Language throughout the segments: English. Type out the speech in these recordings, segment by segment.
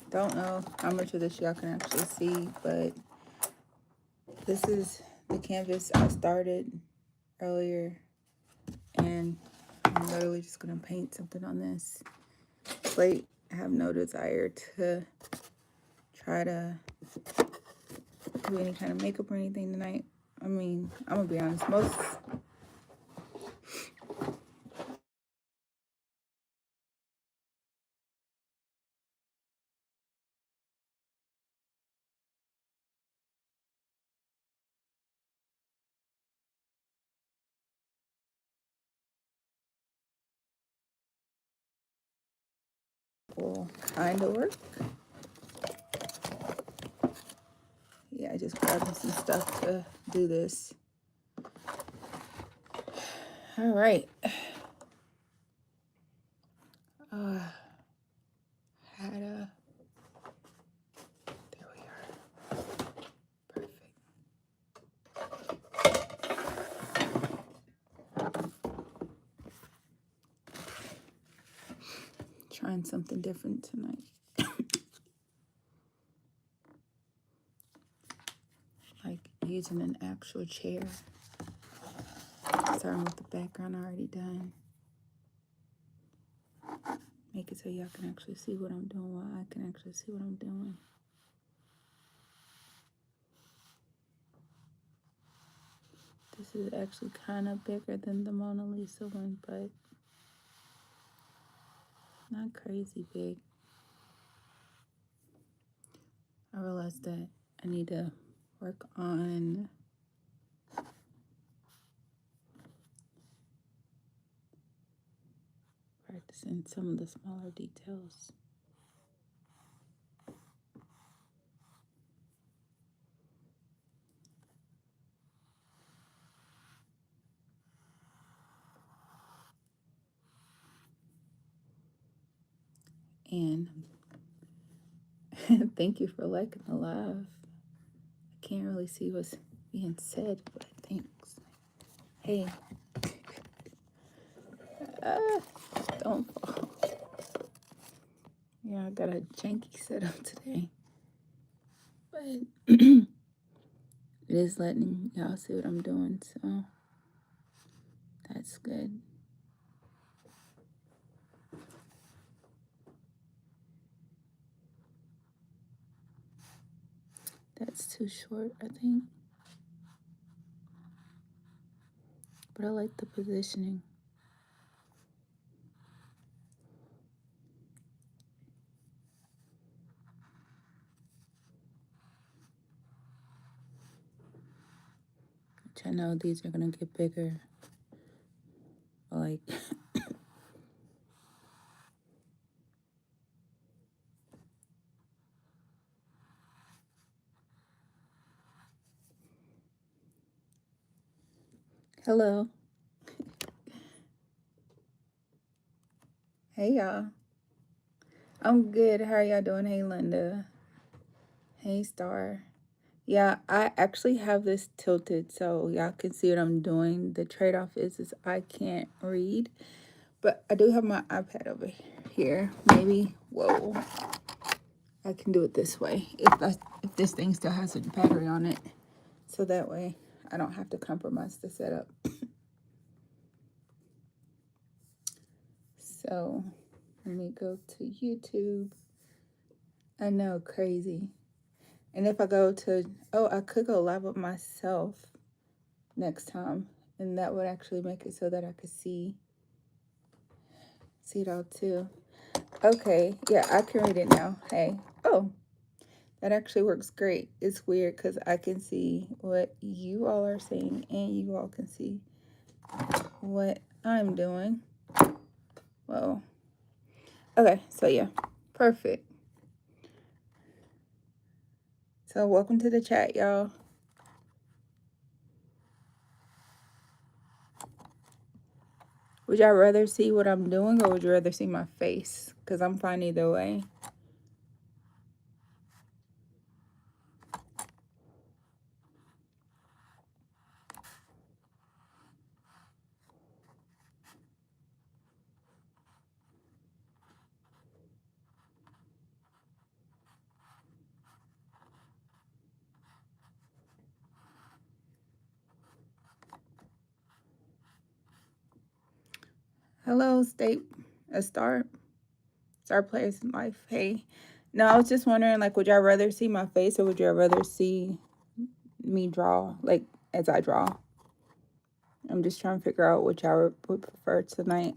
don't know how much of this y'all can actually see, but this is the canvas I started earlier, and I'm literally just gonna paint something on this plate. I have no desire to try to do any kind of makeup or anything tonight. I mean, I'm gonna be honest, most will kind of work. Yeah, I just grabbed some stuff to do this. All right. Had a, there we are. Perfect. Trying something different tonight. Like using an actual chair. Starting with the background already done. Make it so y'all can actually see what I'm doing while I can actually see what I'm doing. This is actually kind of bigger than the Mona Lisa one, but not crazy big. I realized that I need to work on practicing some of the smaller details. And thank you for liking the live. I can't really see what's being said, but thanks. Hey. Don't fall. Yeah, I got a janky setup today. But it is letting y'all see what I'm doing, so that's good. That's too short, I think. But I like the positioning. Which I know these are gonna get bigger. Like hello. Hey y'all. I'm good. How are y'all doing? Hey Linda. Hey Star. Yeah, I actually have this tilted so y'all can see what I'm doing. The trade-off is I can't read, but I do have my iPad over here. Maybe, whoa, I can do it this way if this thing still has a battery on it, so that way I don't have to compromise the setup. So let me go to YouTube. I know, crazy. And if I go to, I could go live with myself next time, and that would actually make it so that I could see it all too. Okay, yeah, I can read it now. Hey, oh, that actually works great. It's weird because I can see what you all are saying and you all can see what I'm doing. Whoa. Okay, so yeah, perfect. So welcome to the chat, y'all. Would y'all rather see what I'm doing or would you rather see my face? Because I'm fine either way. Hello, State, a star players in life. Hey, no, I was just wondering, like, would y'all rather see my face or would y'all rather see me draw, like, as I draw? I'm just trying to figure out what y'all would prefer tonight.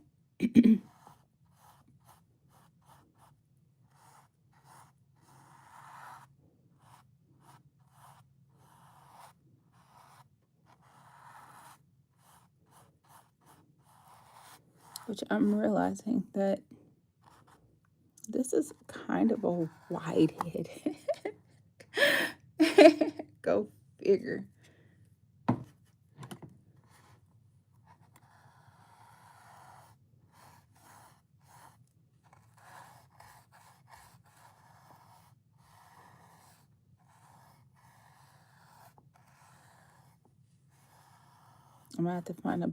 Which I'm realizing that this is kind of a wide head. Go figure. I'm gonna have to find a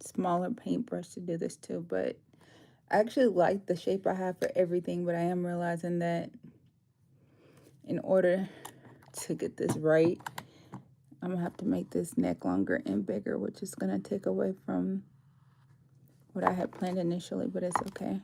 smaller paintbrush to do this too, but I actually like the shape I have for everything, but I am realizing that in order to get this right, I'm gonna have to make this neck longer and bigger, which is gonna take away from what I had planned initially, but it's okay.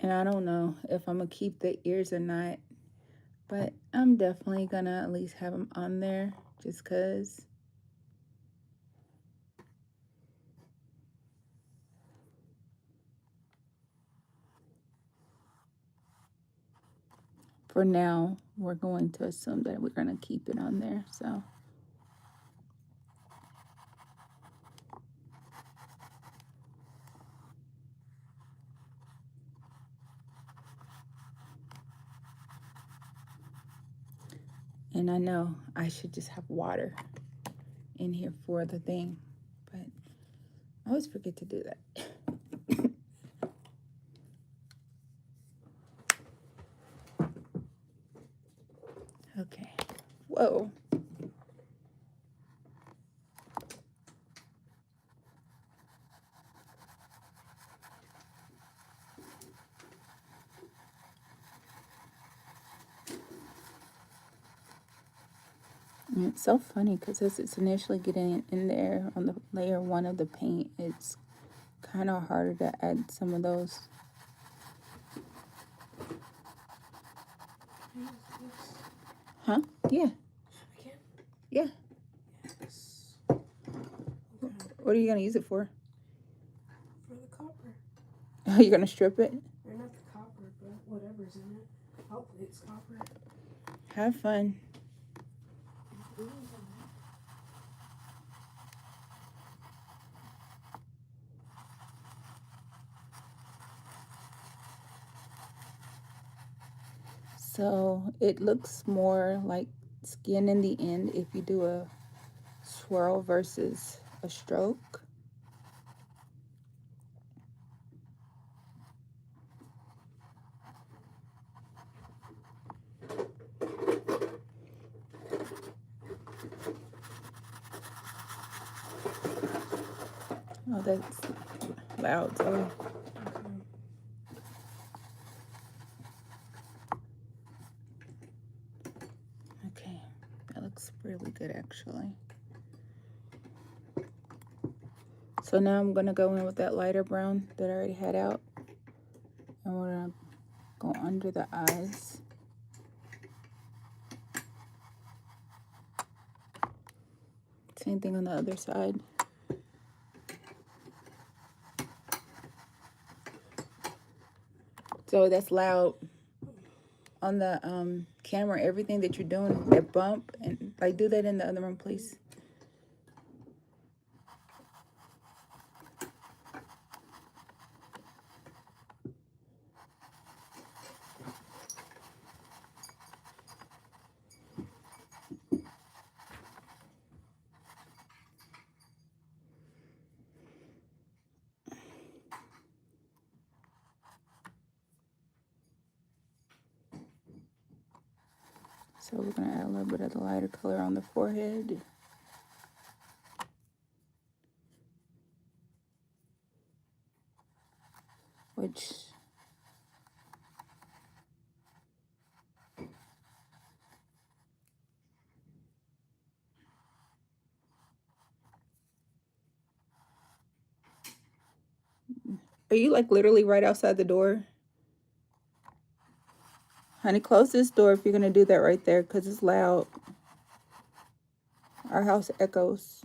And I don't know if I'm gonna keep the ears or not, but I'm definitely gonna at least have them on there just cause. For now, we're going to assume that we're gonna keep it on there, so. And I know I should just have water in here for the thing, but I always forget to do that. Okay. Whoa. And it's so funny because as it's initially getting in there on the layer 1 of the paint, it's kind of harder to add some of those. Huh? Yeah. Yeah. Yes. Okay. What are you going to use it for? For the copper. Oh, you're going to strip it? Or not the copper, but whatever's in it. Hopefully it's copper. Have fun. So it looks more like skin in the end if you do a swirl versus a stroke. Oh, that's loud, sorry. Okay, that looks really good actually. So now I'm gonna go in with that lighter brown that I already had out. And we're gonna go under the eyes. Same thing on the other side. So that's loud on the camera. Everything that you're doing, that bump, and like do that in the other room, please. So we're gonna add a little bit of the lighter color on the forehead. Which are you like literally right outside the door? Honey, close this door if you're gonna do that right there, because it's loud. Our house echoes.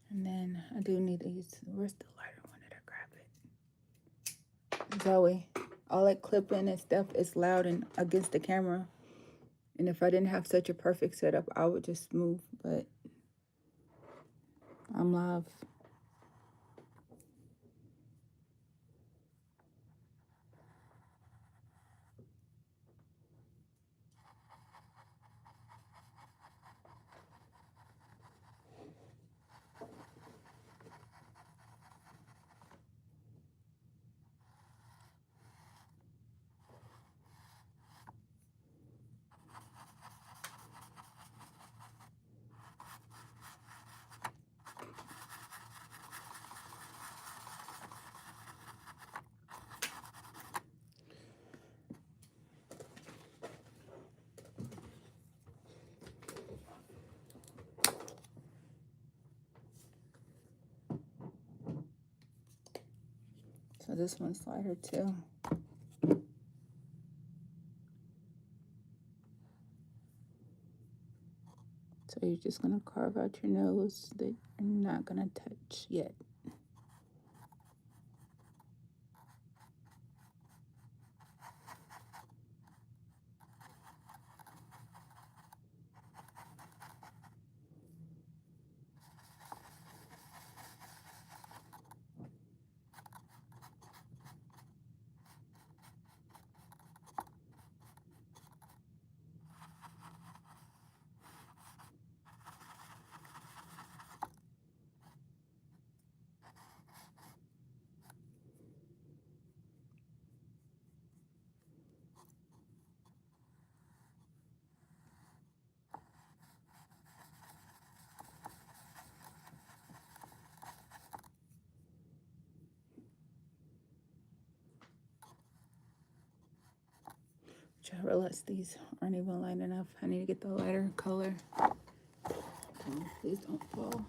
And then I do need these. Where's the lighter one? Did I grab it? Zoe. All that clipping and stuff is loud and against the camera. And if I didn't have such a perfect setup, I would just move. But I'm live. So this one's lighter too. So you're just gonna carve out your nose that you're not gonna touch yet. Which I realize these aren't even light enough. I need to get the lighter color. Oh, please don't fall. I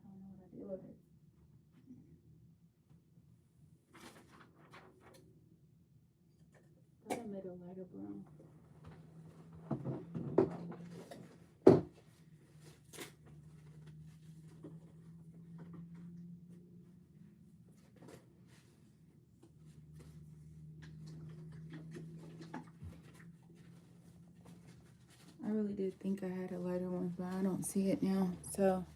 don't know what I do with it. I made a lighter brown. I really did think I had a lighter one, but I don't see it now. So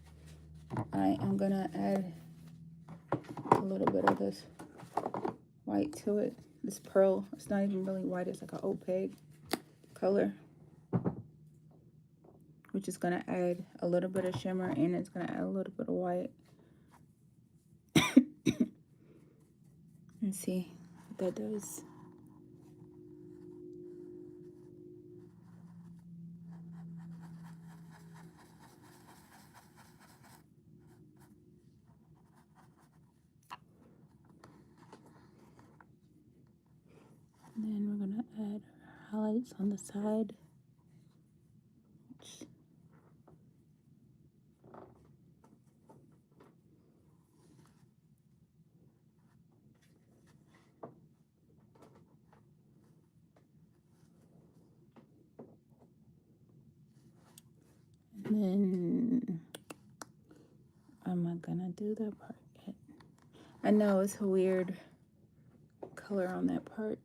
I am gonna add a little bit of this white to it. This pearl, it's not even really white, it's like an opaque color, which is gonna add a little bit of shimmer and it's gonna add a little bit of white. And see what that does. And then we're gonna add highlights on the side. And then I'm gonna do that part yet. I know it's a weird color on that part.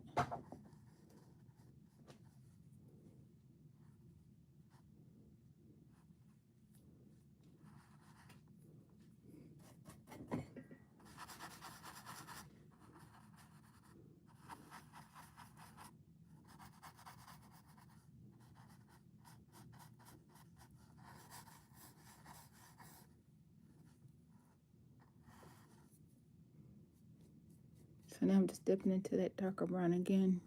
So now I'm just dipping into that darker brown again.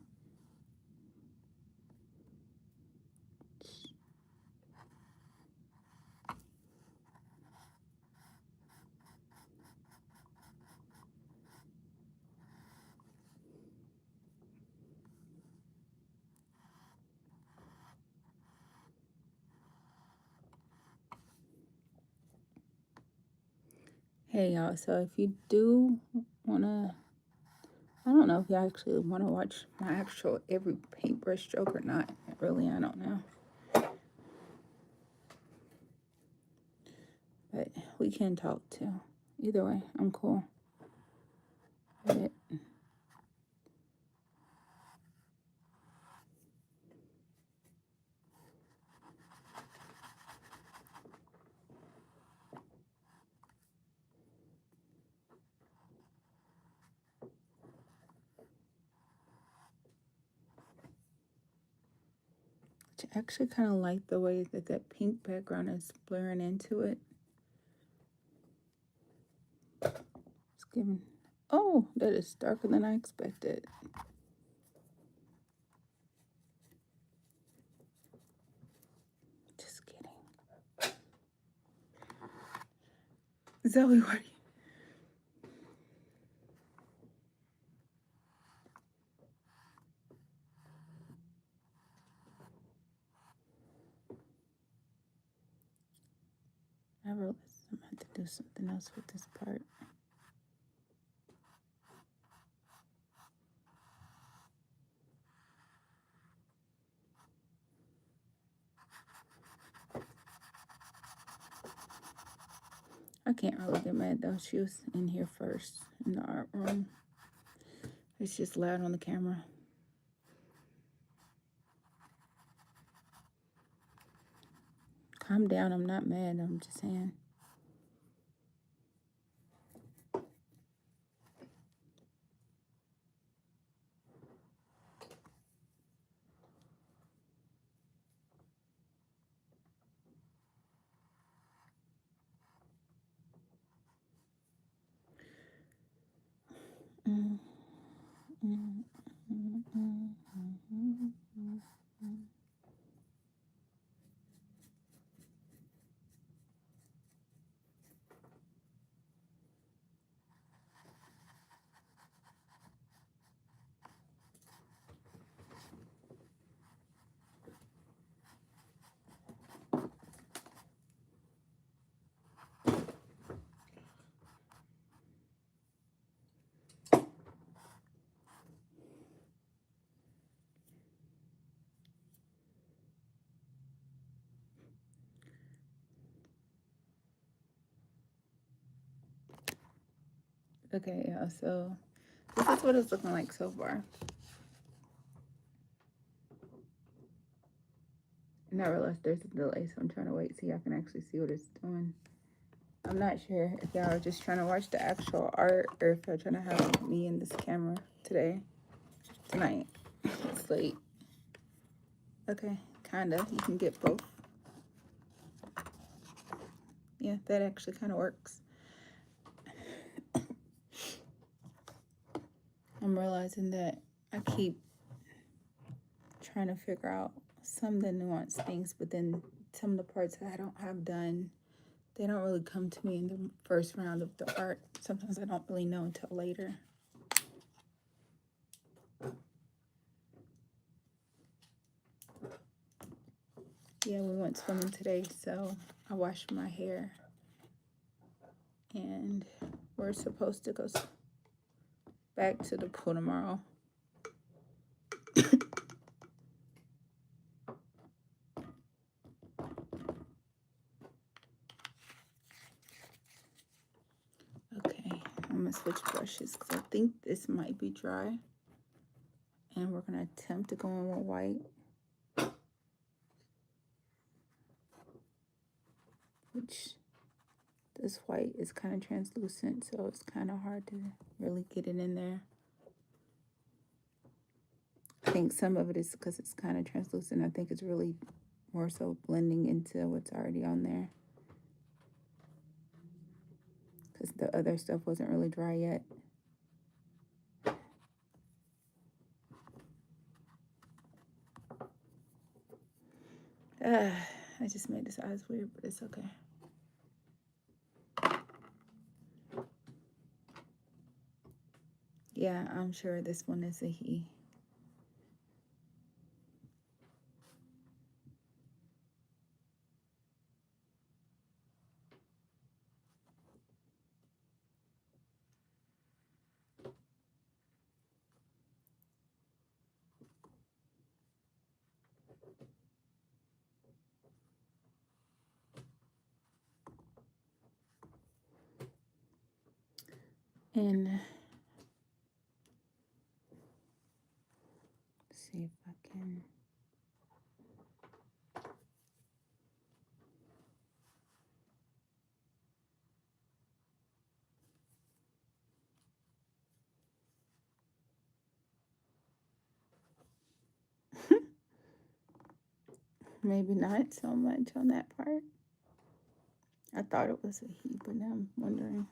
Hey y'all, so if you do wanna, I don't know if you actually wanna watch my actual every paintbrush stroke or not. Really, I don't know. But we can talk too. Either way, I'm cool with it. I actually kind of like the way that that pink background is blurring into it. It's giving, oh, that is darker than I expected. Just kidding. Zoe, what are you? I realized I'm going to have to do something else with this part. I can't really get mad though. She was in here first in the art room. It's just loud on the camera. Calm down. I'm not mad. I'm just saying. Mm, mm, mm, mm, mm, mm, mm. Okay, yeah, so this is what it's looking like so far. And I realized there's a delay, so I'm trying to wait so y'all can actually see what it's doing. I'm not sure if y'all are just trying to watch the actual art or if y'all trying to have me in this camera tonight. It's late. Okay, kind of. You can get both. Yeah, that actually kind of works. I'm realizing that I keep trying to figure out some of the nuanced things, but then some of the parts that I don't have done, they don't really come to me in the first round of the art. Sometimes I don't really know until later. Yeah, we went swimming today, so I washed my hair. And we're supposed to go back to the pool tomorrow. switch brushes because I think this might be dry. And we're going to attempt to go in with white. Which this white is kind of translucent, so it's kind of hard to really get it in there. I think some of it is because it's kind of translucent. I think it's really more so blending into what's already on there. Because the other stuff wasn't really dry yet. I just made this eyes weird, but it's okay. Yeah, I'm sure this one is a he. And see if I can. Maybe not so much on that part. I thought it was a he, but now I'm wondering.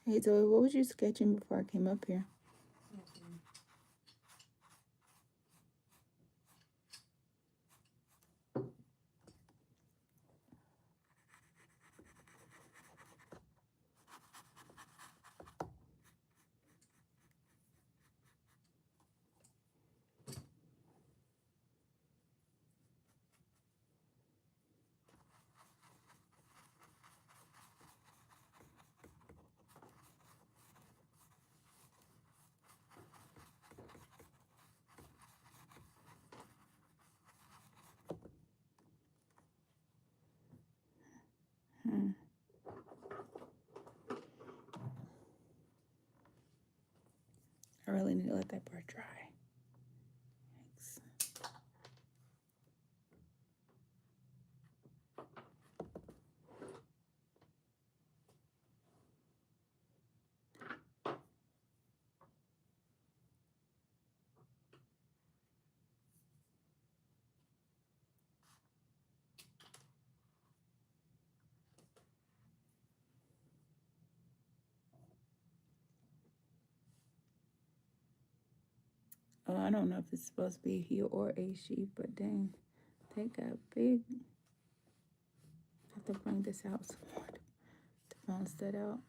Hey Zoe, what was you sketching before I came up here? I really need to let that part dry. Thanks. Oh, I don't know if it's supposed to be a he or a she, but dang, they got big. I have to bring this out some more to balance that out.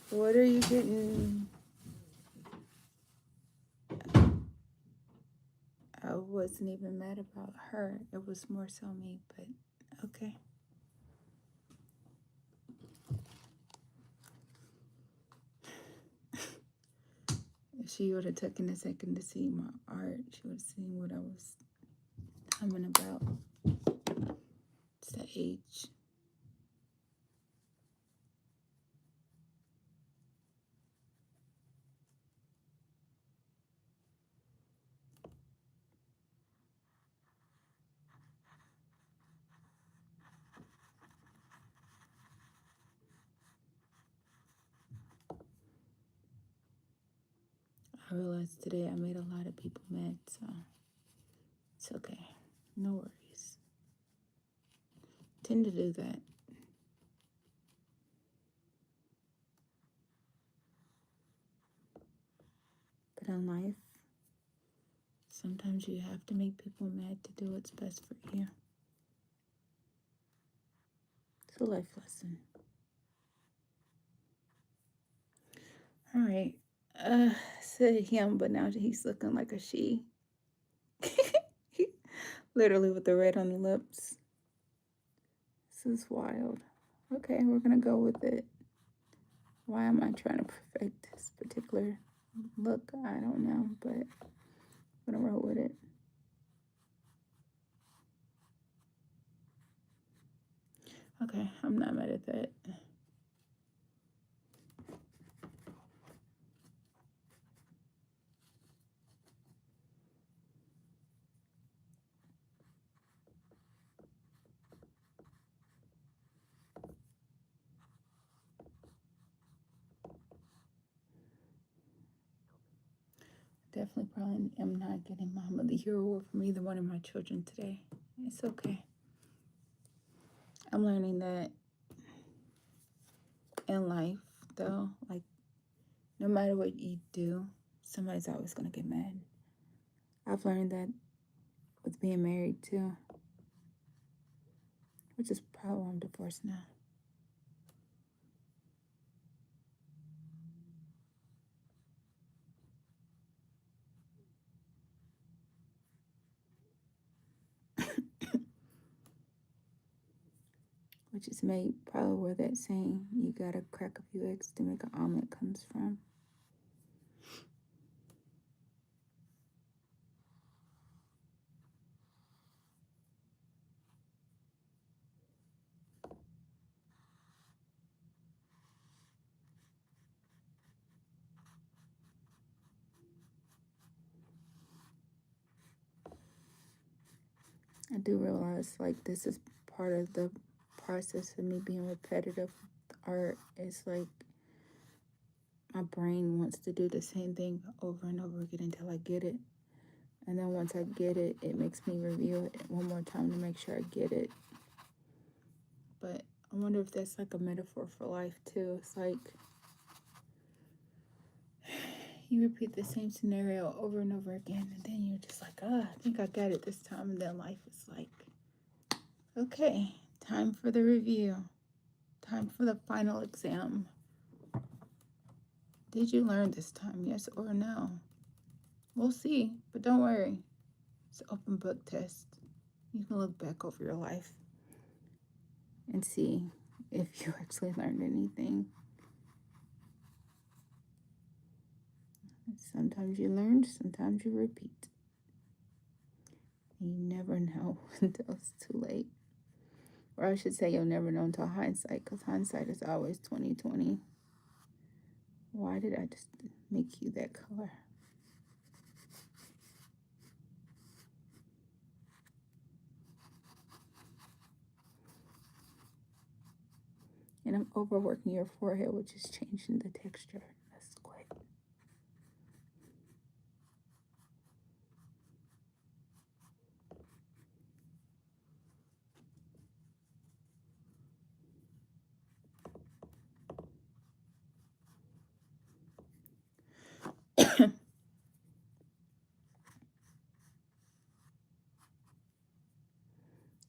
What are you getting? I wasn't even mad about her. It was more so me, but okay. If she would have taken a second to see my art, she would have seen what I was humming about. It's the age. I realized today I made a lot of people mad, so it's okay. No worries. Tend to do that. But in life. Sometimes you have to make people mad to do what's best for you. It's a life lesson. All right. Said him, but now he's looking like a she. Literally with the red on the lips. This is wild. Okay, we're gonna go with it. Why am I trying to perfect this particular look? I don't know, but I'm gonna roll with it. Okay, I'm not mad at that. Definitely probably am not getting Mom of the Year award from either one of my children today. It's okay. I'm learning that in life, though, like, no matter what you do, somebody's always gonna get mad. I've learned that with being married, too. Which is probably why I'm divorced now. Which is made probably where that saying, you gotta crack a few eggs to make an omelet, comes from. I do realize, like, this is part of the process of me being repetitive with art. It's like my brain wants to do the same thing over and over again until I get it. And then once I get it, it makes me review it one more time to make sure I get it. But I wonder if that's like a metaphor for life too. It's like you repeat the same scenario over and over again, and then you're just like, I think I got it this time. And then life is like, okay, time for the review, time for the final exam. Did you learn this time, yes or no? We'll see, but don't worry. It's an open book test. You can look back over your life and see if you actually learned anything. Sometimes you learn, sometimes you repeat. You never know until it's too late. Or I should say you'll never know until hindsight, because hindsight is always 20/20. Why did I just make you that color? And I'm overworking your forehead, which is changing the texture. Let's quit.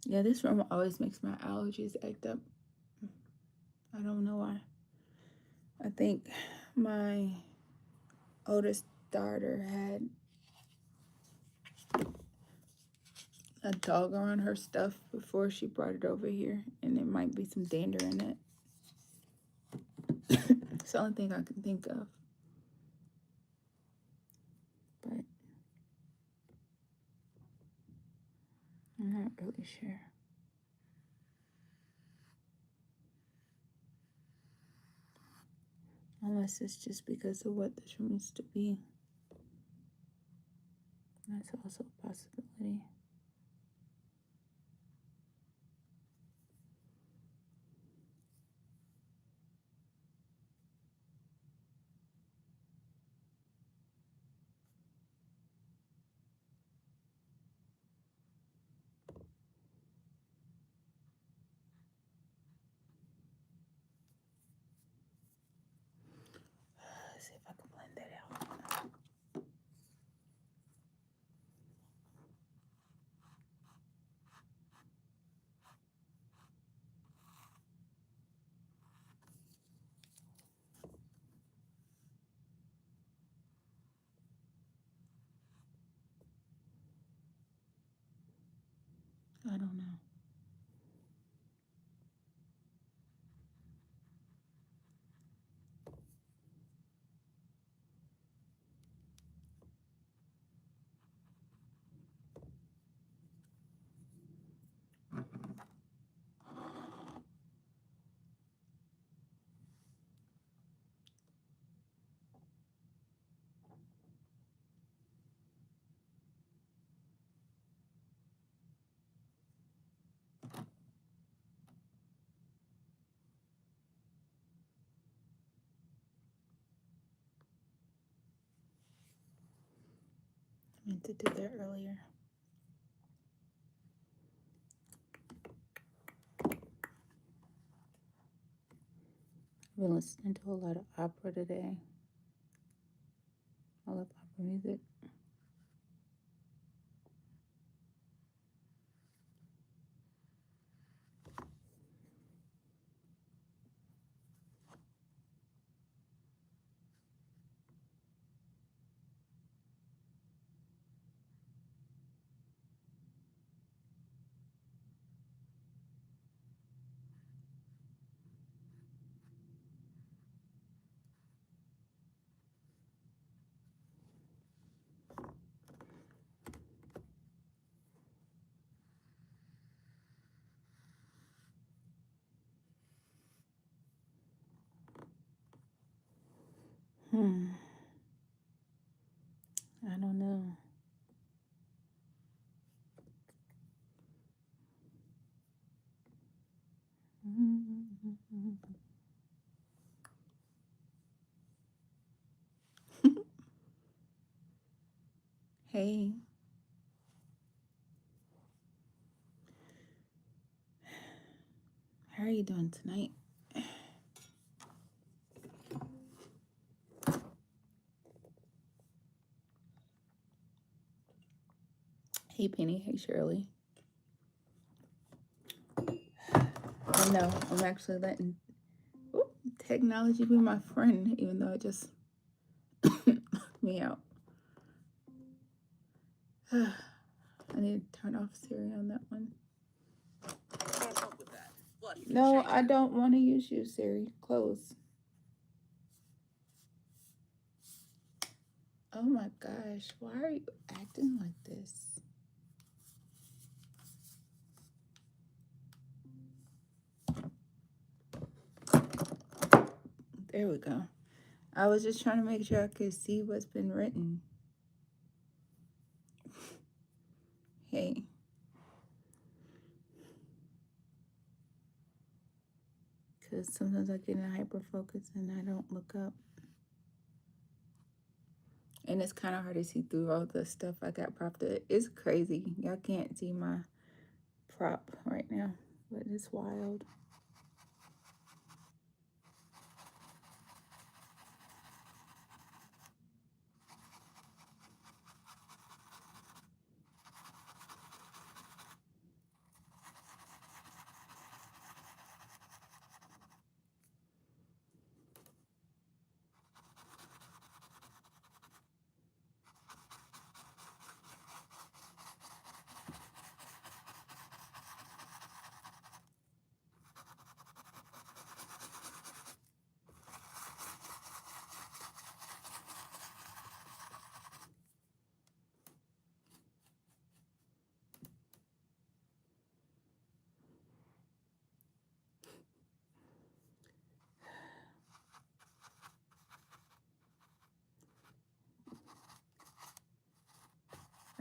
Yeah, this room always makes my allergies act up. I don't know why. I think my oldest daughter had a dog around her stuff before she brought it over here, and there might be some dander in it. It's the only thing I can think of. But I'm not really sure. Unless it's just because of what this room used to be. That's also a possibility. Let's see if I can blend that out. I don't know. I meant to do that earlier. I've been listening to a lot of opera today. I love opera music. I don't know. Hey, how are you doing tonight? Hey, Penny. Hey, Shirley. I know I'm actually letting technology be my friend, even though it just me out. I need to turn off Siri on that one. Can't help with that. What? No, I don't want to use you, Siri. Close. Oh my gosh, why are you acting like this? There we go. I was just trying to make sure I could see what's been written. Hey. Because sometimes I get in hyper focus and I don't look up. And it's kind of hard to see through all the stuff I got propped up. It's crazy. Y'all can't see my prop right now, but it's wild.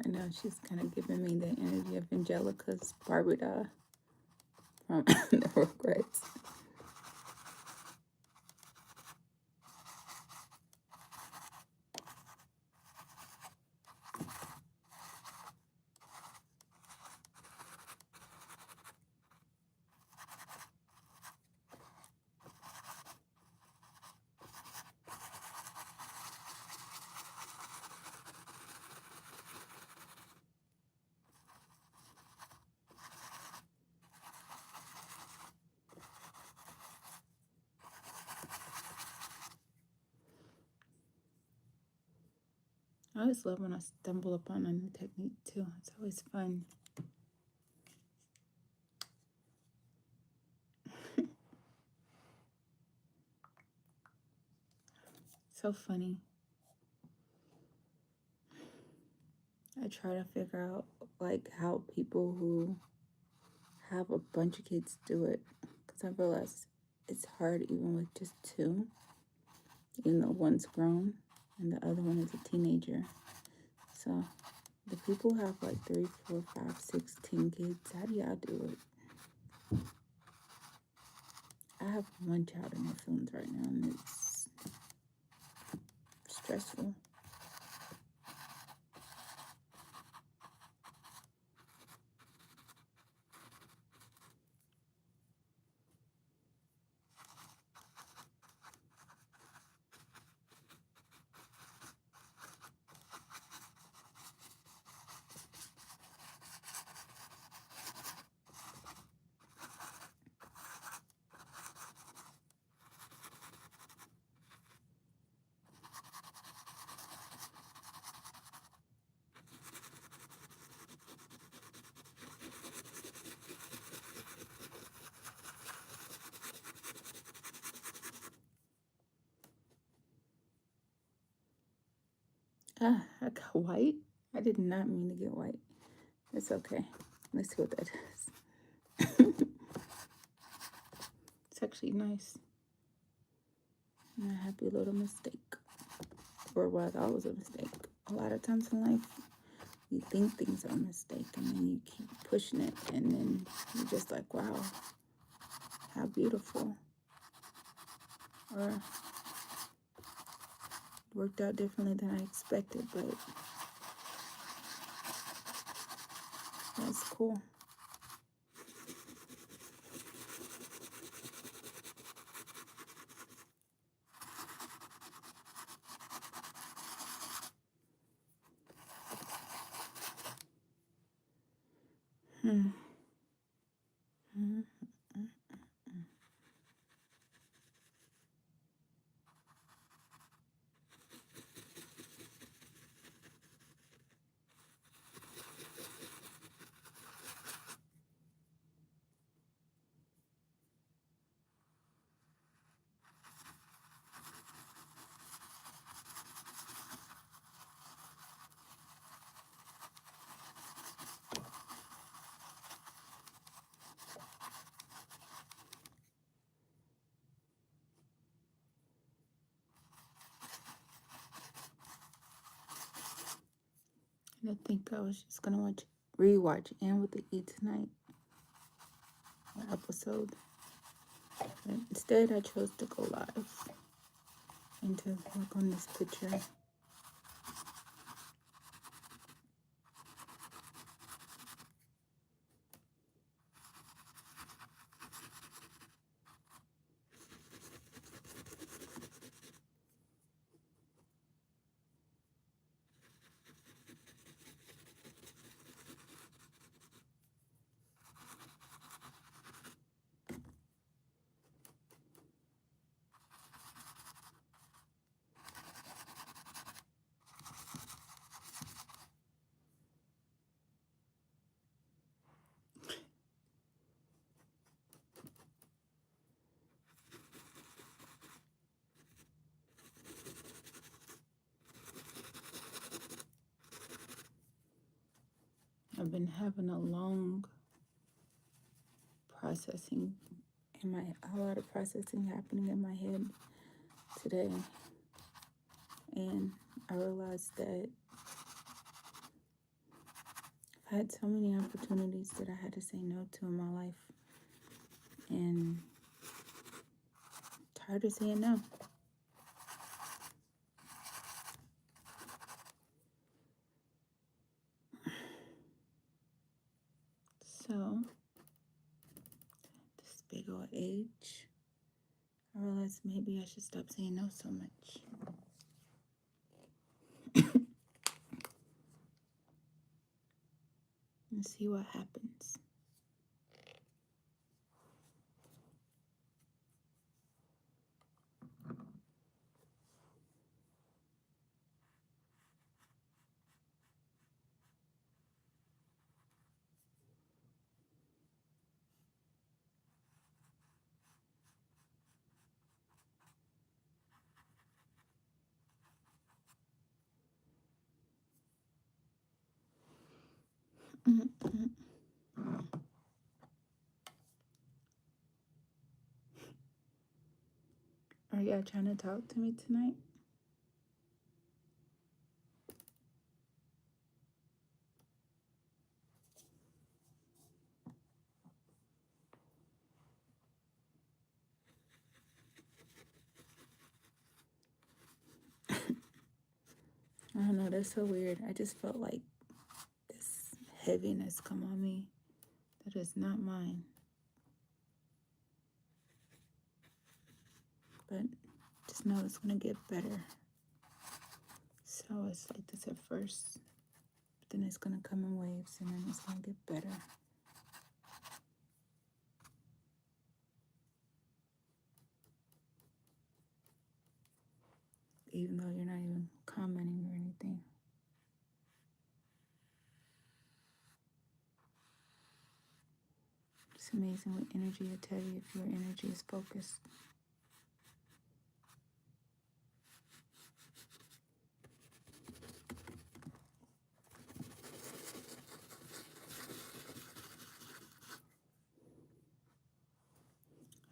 I know she's kind of giving me the energy of Angelica's Barbie doll from the Regrets. I always love when I stumble upon a new technique too. It's always fun. So funny. I try to figure out like how people who have a bunch of kids do it, because I realize it's hard even with just two, even though one's grown and the other one is a teenager. So the people who have like 3, 4, 5, 6, 10 kids, how do y'all do it? I have one child in my feelings right now, and it's stressful. Ah, I got white. I did not mean to get white. It's okay. Let's see what that does. It's actually nice. And a happy little mistake. Or what I thought was a mistake. A lot of times in life, you think things are a mistake, and then you keep pushing it, and then you're just like, wow, how beautiful. Or it worked out differently than I expected, but that's cool. Hmm. I think I was just gonna rewatch Anne with the E tonight episode. But instead, I chose to go live and to work on this picture. I've been having a long processing a lot of processing happening in my head today, and I realized that I've had so many opportunities that I had to say no to in my life, and tired of saying no. So this big old age, I realized maybe I should stop saying no so much. And see what happens. Mhm. Are y'all trying to talk to me tonight? I don't know, that's so weird. I just felt like this heaviness come on me. That is not mine. But just know it's gonna get better. So it's like this at first, but then it's gonna come in waves and then it's gonna get better. Even though you're not even commenting or anything. It's amazing what energy will tell you if your energy is focused.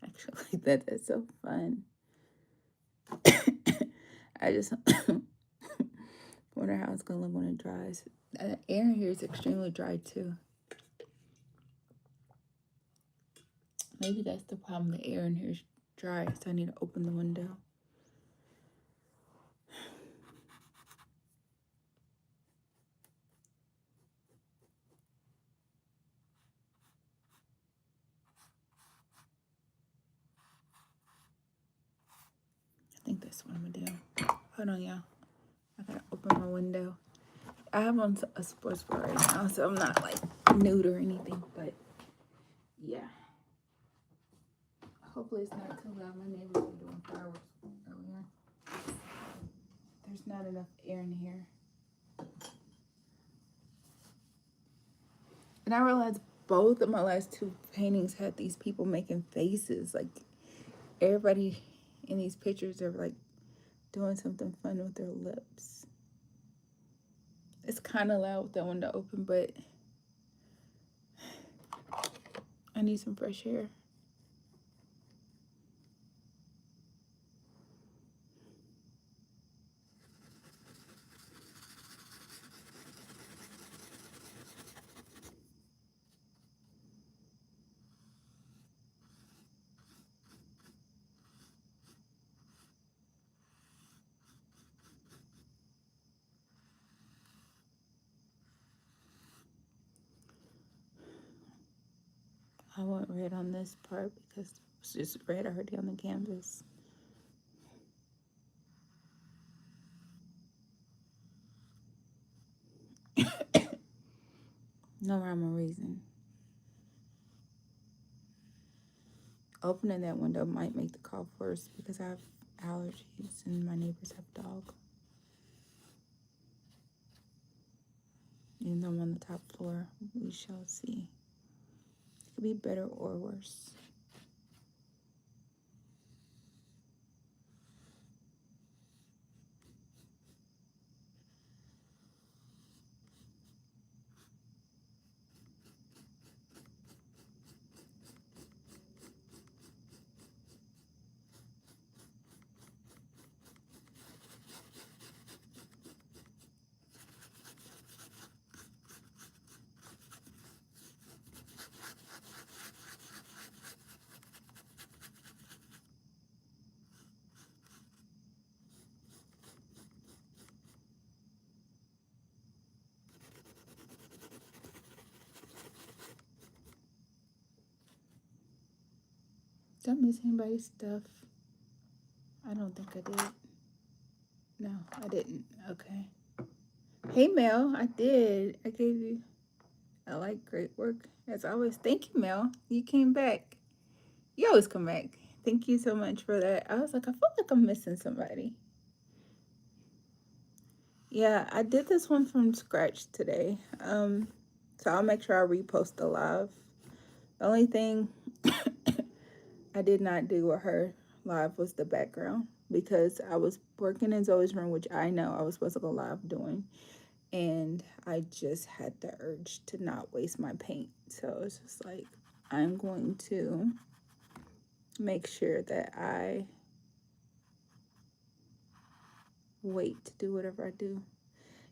Actually, that's so fun. I just wonder how it's gonna look when it dries. Air in here is extremely dry too. Maybe that's the problem. The air in here is dry, so I need to open the window. I think that's what I'm gonna do. Hold on, y'all. I gotta open my window. I have on a sports bra right now, so I'm not like nude or anything, but yeah. Hopefully it's not too loud. My neighbors were doing fireworks earlier. There's not enough air in here. And I realized both of my last two paintings had these people making faces. Like everybody in these pictures are like doing something fun with their lips. It's kind of loud with that window open, but I need some fresh air. I want red on this part because it's just red already on the canvas. No rhyme or reason. Opening that window might make the cough worse because I have allergies and my neighbors have a dog. Even though I'm on the top floor, we shall see. It could be better or worse. Did I miss anybody's stuff? I don't think I did. No, I didn't. Okay. Hey, Mel, I did. I gave you I like great work as always. Thank you, Mel. You came back. You always come back. Thank you so much for that. I was like, I feel like I'm missing somebody. Yeah, I did this one from scratch today. So I'll make sure I repost the live. The only thing I did not do with her live was the background because I was working in Zoe's room, which I know I was supposed to go live doing. and I just had the urge to not waste my paint. So it's just like, I'm going to make sure that I wait to do whatever I do.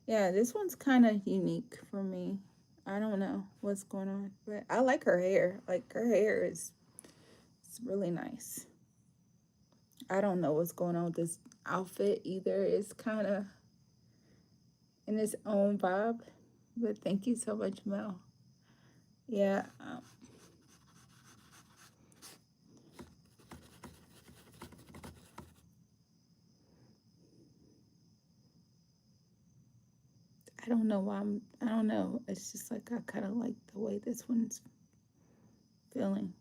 Yeah, this one's kind of unique for me. I don't know what's going on, but I like her hair. Like, her hair is it's really nice. I don't know what's going on with this outfit either. It's kind of in its own vibe, but thank you so much, Mel. Yeah. I don't know why I don't know. It's just like I kind of like the way this one's feeling.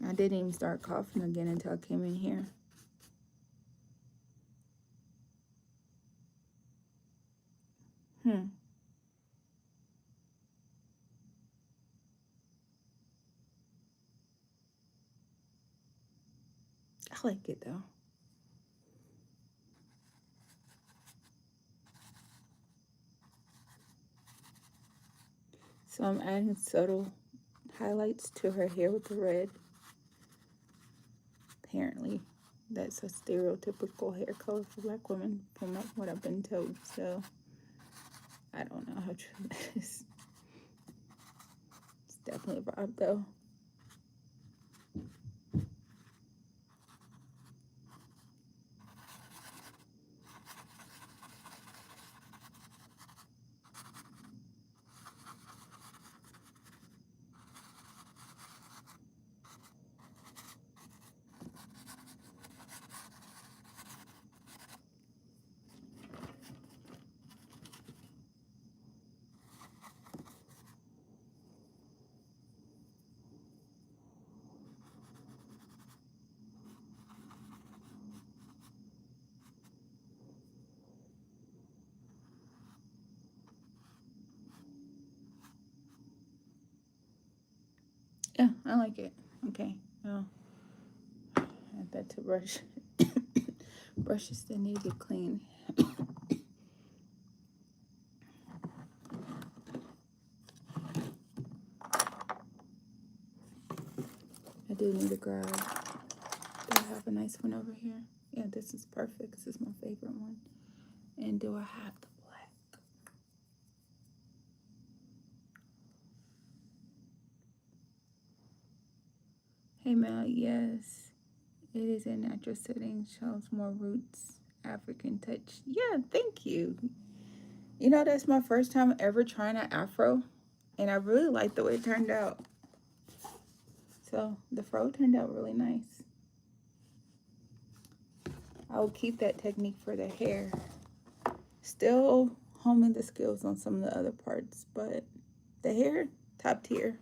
I didn't even start coughing again until I came in here. I like it though. So I'm adding subtle highlights to her hair with the red. Apparently, that's a stereotypical hair color for black women from what I've been told. So I don't know how true that is. It's definitely a vibe though. Yeah, I like it. Okay. Well, add that to brush. Brushes that need to be clean. I do need to grab. Do I have a nice one over here? Yeah, this is perfect. This is my favorite one. And do I have the black? Hey Mel, yes. It is a natural setting, shows more roots, African touch. Yeah, thank you. You know, that's my first time ever trying an afro, and I really like the way it turned out. So the fro turned out really nice. I will keep that technique for the hair. Still honing the skills on some of the other parts, but the hair, top tier.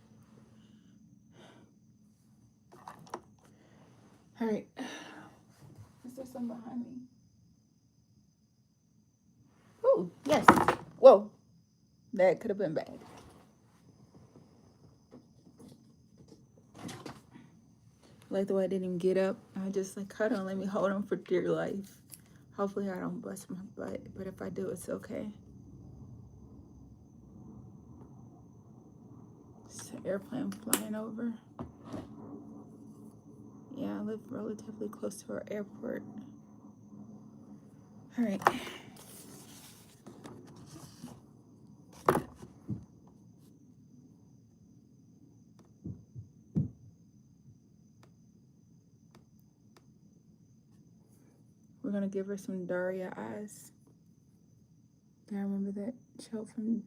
All right. Is there some behind me? Oh, yes. Whoa. That could have been bad. Like the way I didn't even get up. I just like, hold on, let me hold on for dear life. Hopefully I don't bust my butt, but if I do, it's okay. It's an airplane flying over. Yeah, I live relatively close to our airport. All right. We're gonna give her some Daria eyes. I remember that show from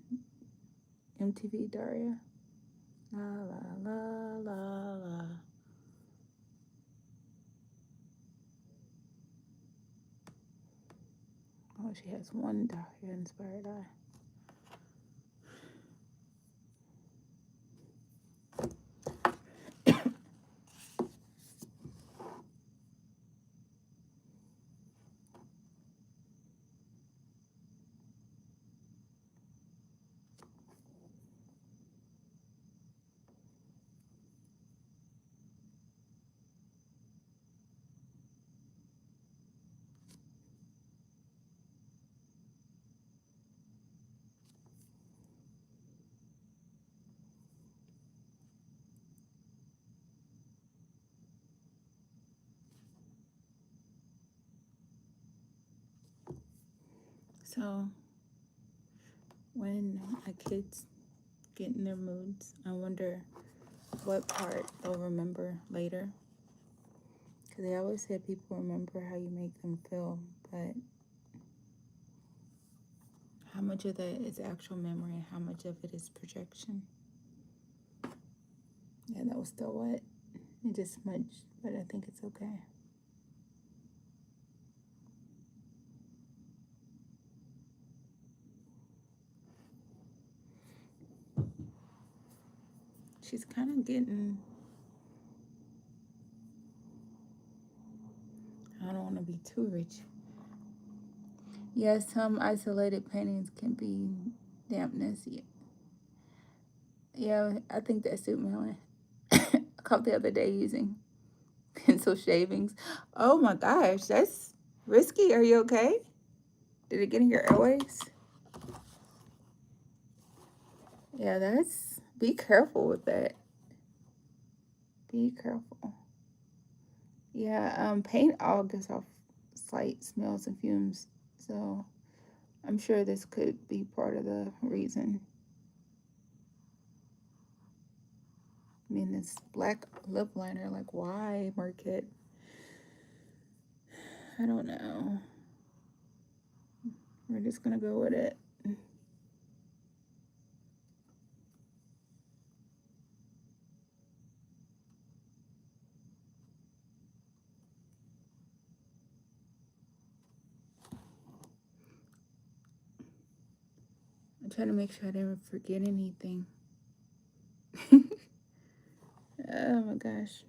MTV, Daria. La la la la la. Oh, she has one Daria inspired eye. So when my kids get in their moods, I wonder what part they'll remember later. Because they always said people remember how you make them feel, but how much of that is actual memory and how much of it is projection? Yeah, that was still wet. It just smudged, but I think it's okay. She's kind of getting, I don't want to be too rich. Yes, some isolated paintings can be dampness. Yeah, I think that suit me on. I caught the other day using pencil shavings. Oh my gosh, that's risky. Are you okay? Did it get in your airways? Yeah, that's, be careful with that. Be careful. Yeah, paint all gives off slight smells and fumes. So I'm sure this could be part of the reason. I mean, this black lip liner, like, why, Markette? I don't know. We're just gonna go with it. I'm trying to make sure I didn't forget anything. Oh my gosh.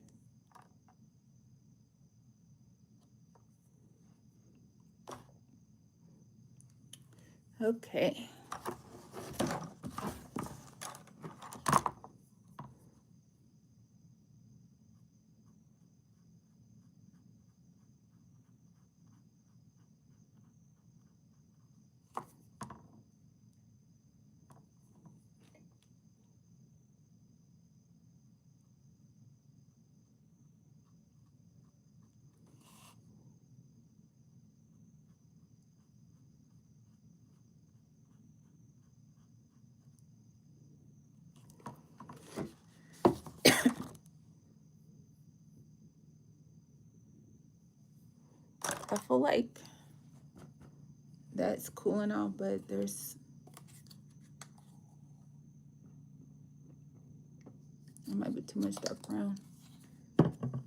Okay. I feel like that's cool and all, but there's, it might be too much dark brown.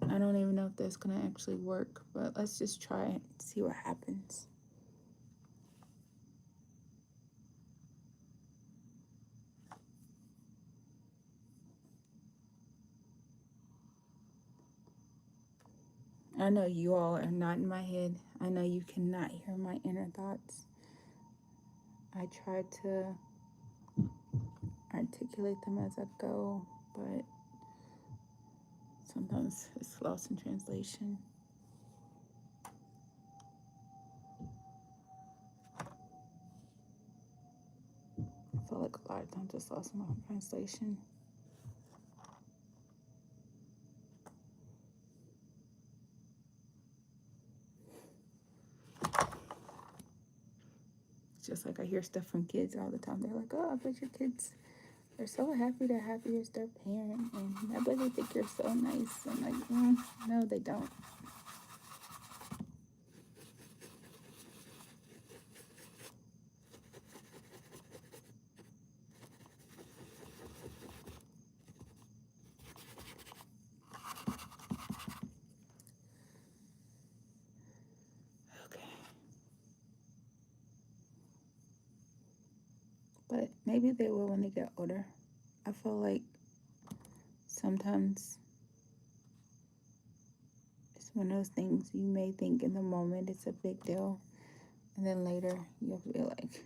I don't even know if that's gonna actually work, but let's just try it, see what happens. I know you all are not in my head. I know you cannot hear my inner thoughts. I try to articulate them as I go, but sometimes it's lost in translation. I feel like a lot of times it's lost in translation. It's just like I hear stuff from kids all the time. They're like, oh, I bet your kids are so happy to have you as their parent, and I bet they think you're so nice. I'm like, no, they don't. Okay. But maybe they will when they get older. I feel like sometimes it's one of those things you may think in the moment it's a big deal, and then later you'll feel like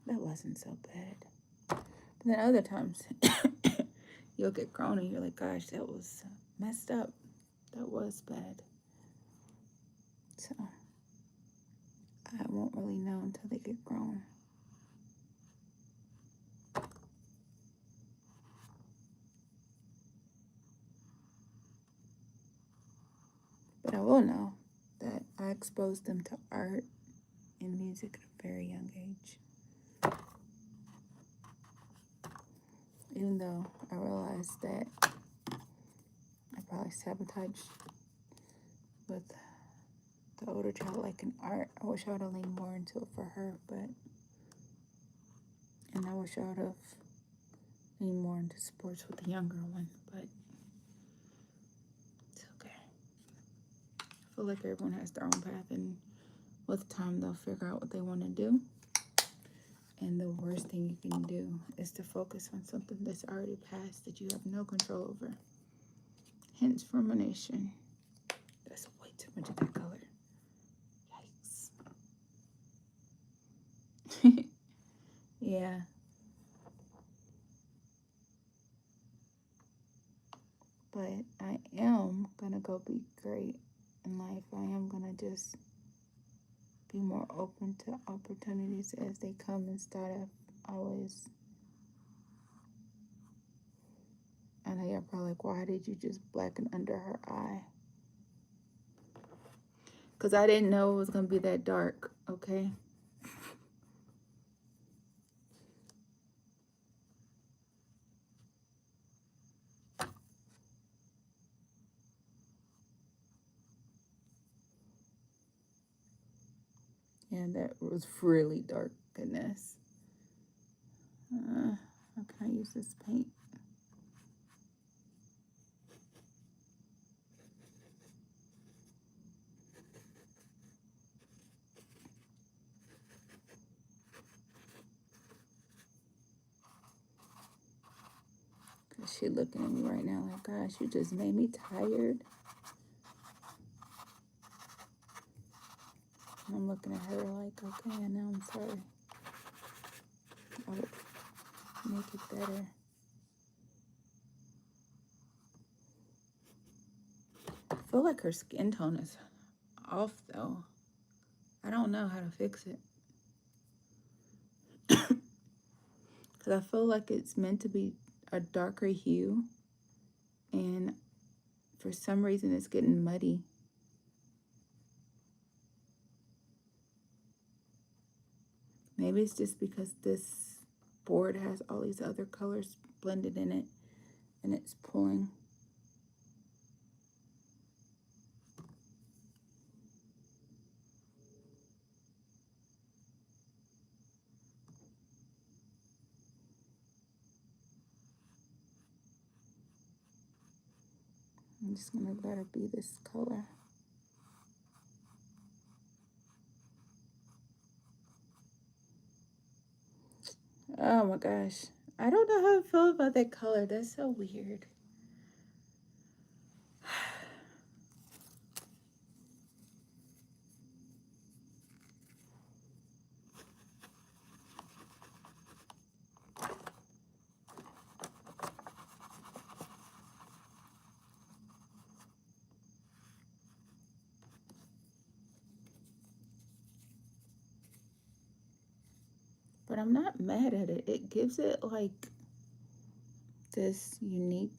that wasn't so bad. But then other times you'll get grown and you're like, gosh, that was messed up. That was bad. So I won't really know until they get grown. But I will know that I exposed them to art and music at a very young age. Even though I realized that I probably sabotaged with the older child liking art. I wish I would have leaned more into it for her, and I wish I would have leaned more into sports with the younger one, but it's okay. I feel like everyone has their own path, and with time they'll figure out what they want to do. And the worst thing you can do is to focus on something that's already passed that you have no control over. Hence rumination. That's way too much of that color. Yikes. Yeah. But I am gonna go be great in life. I am gonna just be more open to opportunities as they come instead of always. I know you're probably like, why did you just blacken under her eye? Because I didn't know it was going to be that dark, okay? And that was really dark, goodness. How can I use this paint? Because she looking at me right now like, gosh, you just made me tired. And I'm looking at her like, okay, I know, I'm sorry. I would make it better. I feel like her skin tone is off, though. I don't know how to fix it. Because I feel like it's meant to be a darker hue. And for some reason, it's getting muddy. Maybe it's just because this board has all these other colors blended in it and it's pulling. I'm just gonna let her be this color. Oh my gosh. I don't know how I feel about that color. That's so weird. But I'm not mad at it. It gives it like this unique.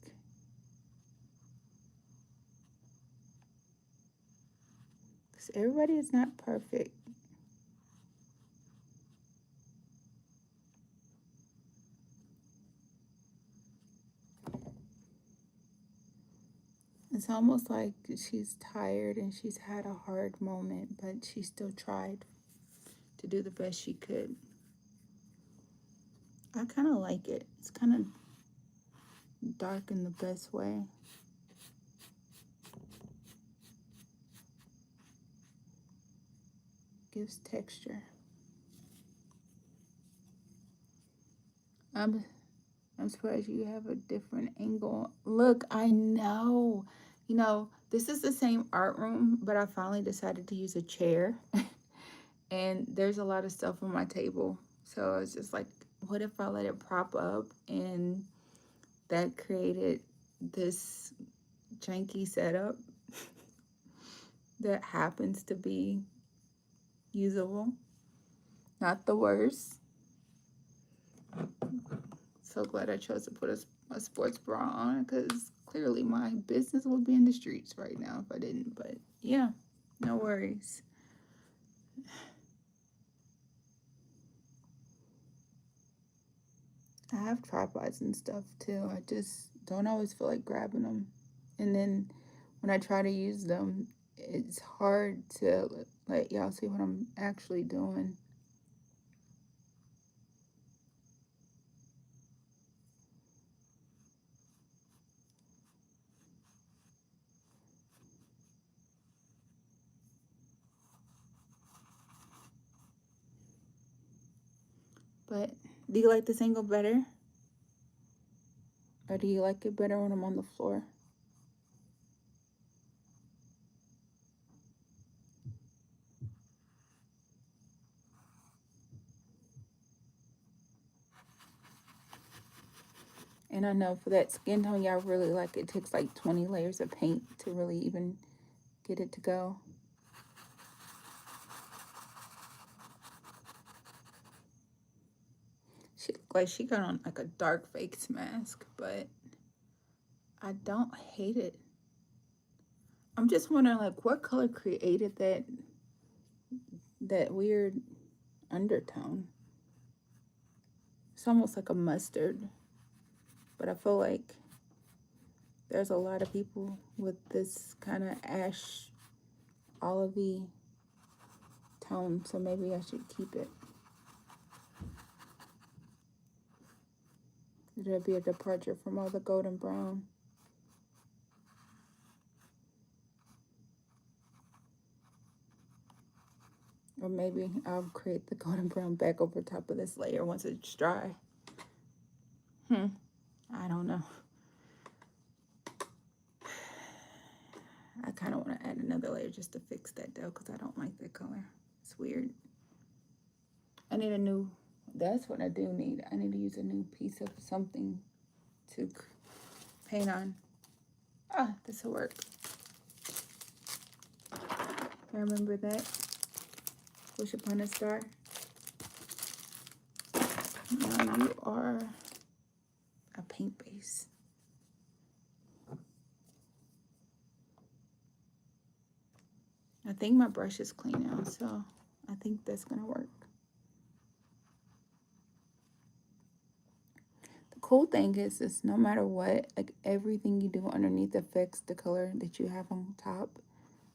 Because everybody is not perfect. It's almost like she's tired and she's had a hard moment, but she still tried to do the best she could. I kind of like it. It's kind of dark in the best way. Gives texture. I'm surprised you have a different angle. Look, I know. You know, this is the same art room, but I finally decided to use a chair. And there's a lot of stuff on my table. So I was just like, what if I let it prop up? And that created this janky setup that happens to be usable. Not the worst. So glad I chose to put a sports bra on because clearly my business would be in the streets right now if I didn't. But yeah, no worries. I have tripods and stuff too. I just don't always feel like grabbing them. And then when I try to use them, it's hard to let y'all see what I'm actually doing. But do you like this angle better? Or do you like it better when I'm on the floor? And I know for that skin tone y'all really like, it takes like 20 layers of paint to really even get it to go. She looked like she got on like a dark face mask, but I don't hate it. I'm just wondering like what color created that weird undertone. It's almost like a mustard, but I feel like there's a lot of people with this kind of ash olivey tone, so maybe I should keep it. It'll be a departure from all the golden brown. Or maybe I'll create the golden brown back over top of this layer once it's dry. I don't know. I kind of want to add another layer just to fix that though, because I don't like that color. It's weird. I need a new, that's what I do need. I need to use a new piece of something to paint on. Ah, this will work. I remember that. Wish upon a star. Now you are a paint base. I think my brush is clean now, so I think that's gonna work. The cool thing is no matter what, like everything you do underneath affects the color that you have on top.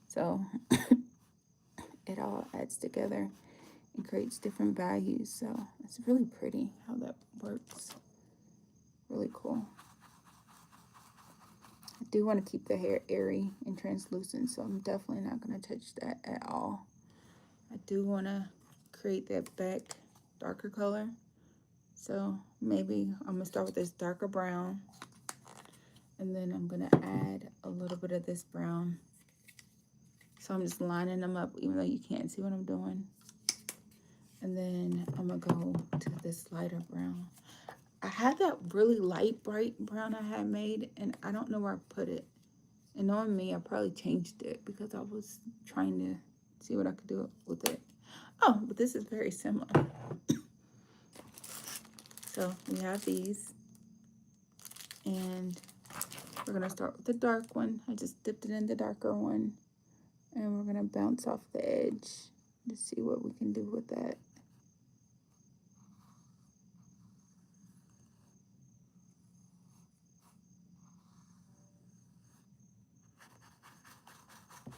So it all adds together and creates different values. So it's really pretty how that works. Really cool. I do want to keep the hair airy and translucent, so I'm definitely not going to touch that at all. I do want to create that back darker color. So maybe I'm going to start with this darker brown. And then I'm going to add a little bit of this brown. So I'm just lining them up even though you can't see what I'm doing. And then I'm going to go to this lighter brown. I had that really light, bright brown I had made, and I don't know where I put it. And knowing me, I probably changed it because I was trying to see what I could do with it. Oh, but this is very similar. So we have these. And we're going to start with the dark one. I just dipped it in the darker one. And we're going to bounce off the edge to see what we can do with that.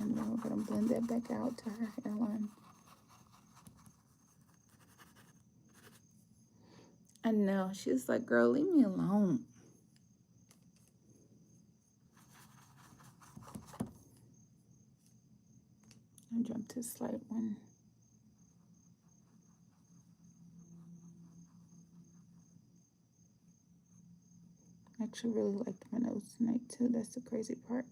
And then we're going to blend that back out to her hairline. I know. She was like, girl, leave me alone. I'll jump to a slight one. I actually really liked my nose tonight too. That's the crazy part.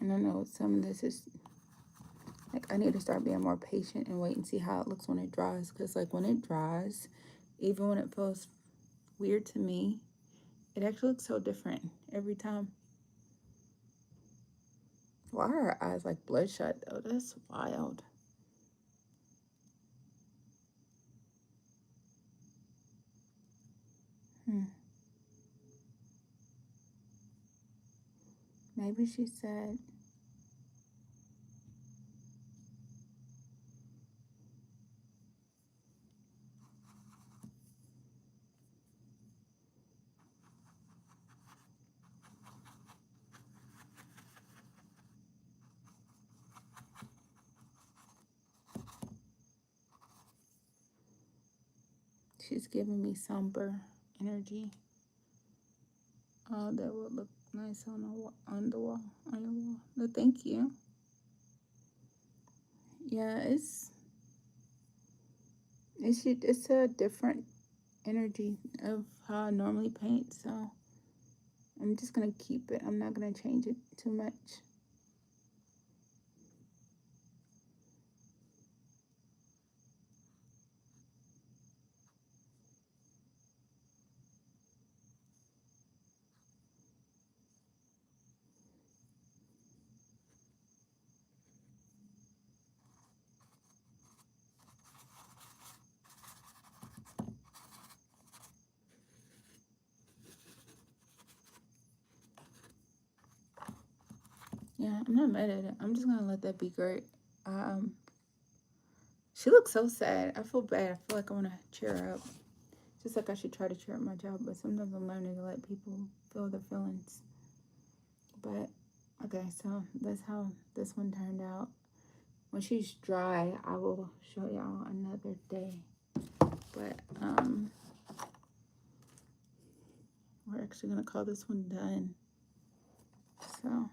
And I know some of this is like I need to start being more patient and wait and see how it looks when it dries. Because like when it dries, even when it feels weird to me, it actually looks so different every time. Why are her eyes like bloodshot though? That's wild. Maybe she said, she's giving me somber energy. Oh, that would look nice on the wall, on your wall. No, thank you. Yeah, it's a different energy of how I normally paint, so I'm just gonna keep it. I'm not gonna change it too much. Yeah, I'm not mad at it. I'm just gonna let that be great. Um, she looks so sad. I feel bad. I feel like I want to cheer her up. Just like I should try to cheer up my job, but sometimes I'm learning to let people feel their feelings. But okay, so that's how this one turned out. When she's dry, I will show y'all another day. But we're actually gonna call this one done. So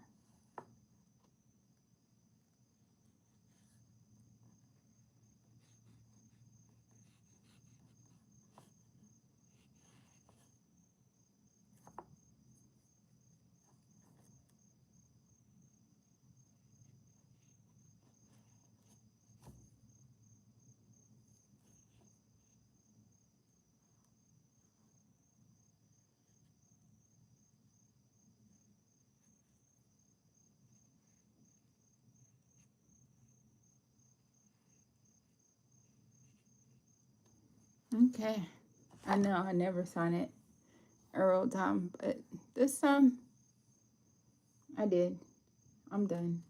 okay. I know I never sign it a real time, but this time I did. I'm done.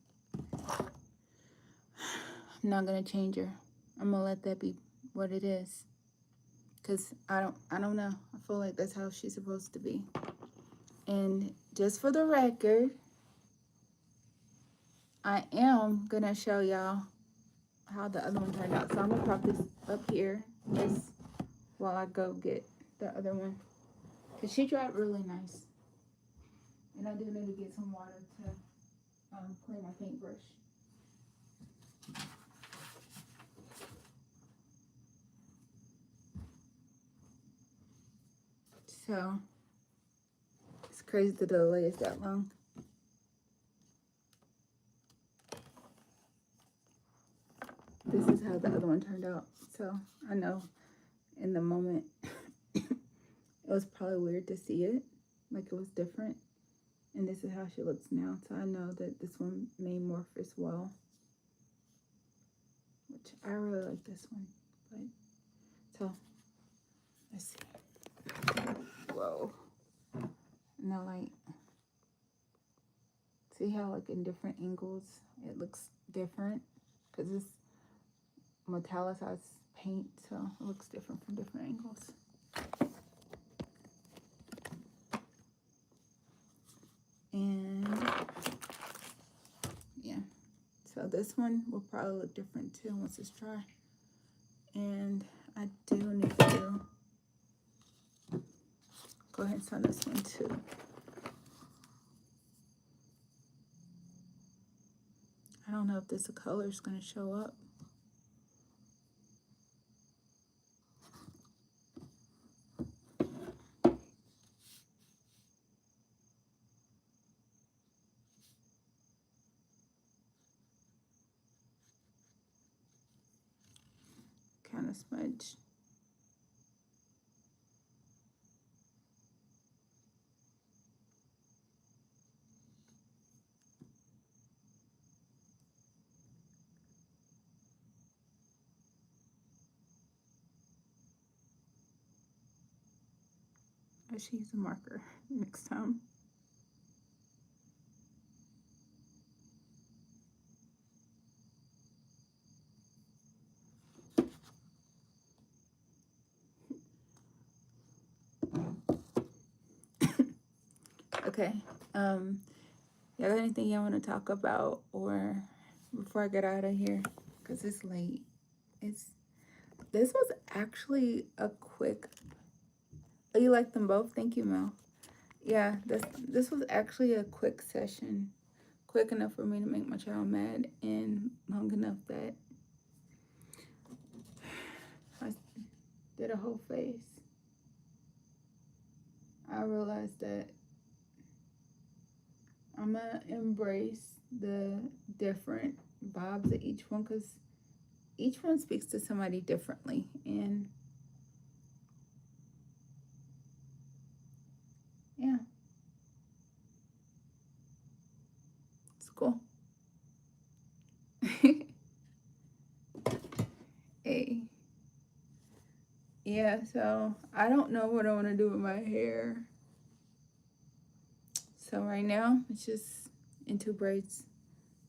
I'm not gonna change her. I'm gonna let that be what it is. Cause I don't know. I feel like that's how she's supposed to be. And just for the record, I am gonna show y'all how the other one turned out. So I'm gonna prop this up here just while I go get the other one. Cause she dried really nice. And I do need to get some water to clean my paintbrush. So it's crazy the delay is that long. This is how the other one turned out. So I know in the moment it was probably weird to see it, like it was different. And this is how she looks now. So I know that this one may morph as well, which I really like this one. But so let's see. Whoa. Now, like, see how like in different angles it looks different because it's metallicized paint, so it looks different from different angles. And yeah, so this one will probably look different too once it's dry. And I do need to go ahead and sign this one too. I don't know if this color is going to show up. Kind of smudge. I should use a marker next time. Okay. Y'all got anything y'all want to talk about, or before I get out of here? Because it's late. This was actually a quick. Oh, you like them both? Thank you, Mel. Yeah, this was actually a quick session. Quick enough for me to make my child mad, and long enough that I did a whole face. I realized that I'm gonna embrace the different vibes of each one, because each one speaks to somebody differently, and yeah, it's cool. Hey, yeah, so I don't know what I want to do with my hair. So right now it's just in 2 braids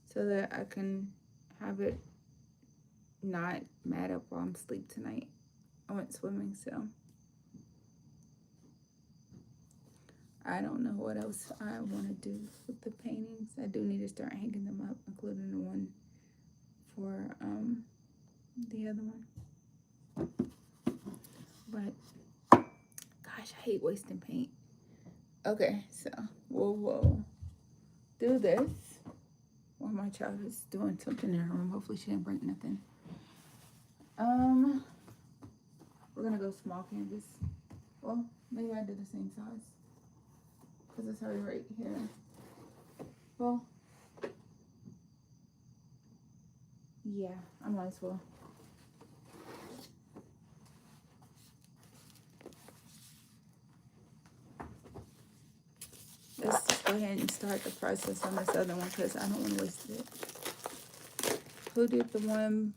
so that I can have it not mad up while I'm asleep tonight. I went swimming, so I don't know what else I want to do with the paintings. I do need to start hanging them up, including the one for the other one. But gosh, I hate wasting paint. Okay, so we'll do this while my child is doing something in her room. Hopefully she didn't break nothing. We're gonna go small canvas. Well, maybe I did the same size because it's already right here. Well, yeah, I might as well. Let's just go ahead and start the process on this other one because I don't want to waste it. Who did the one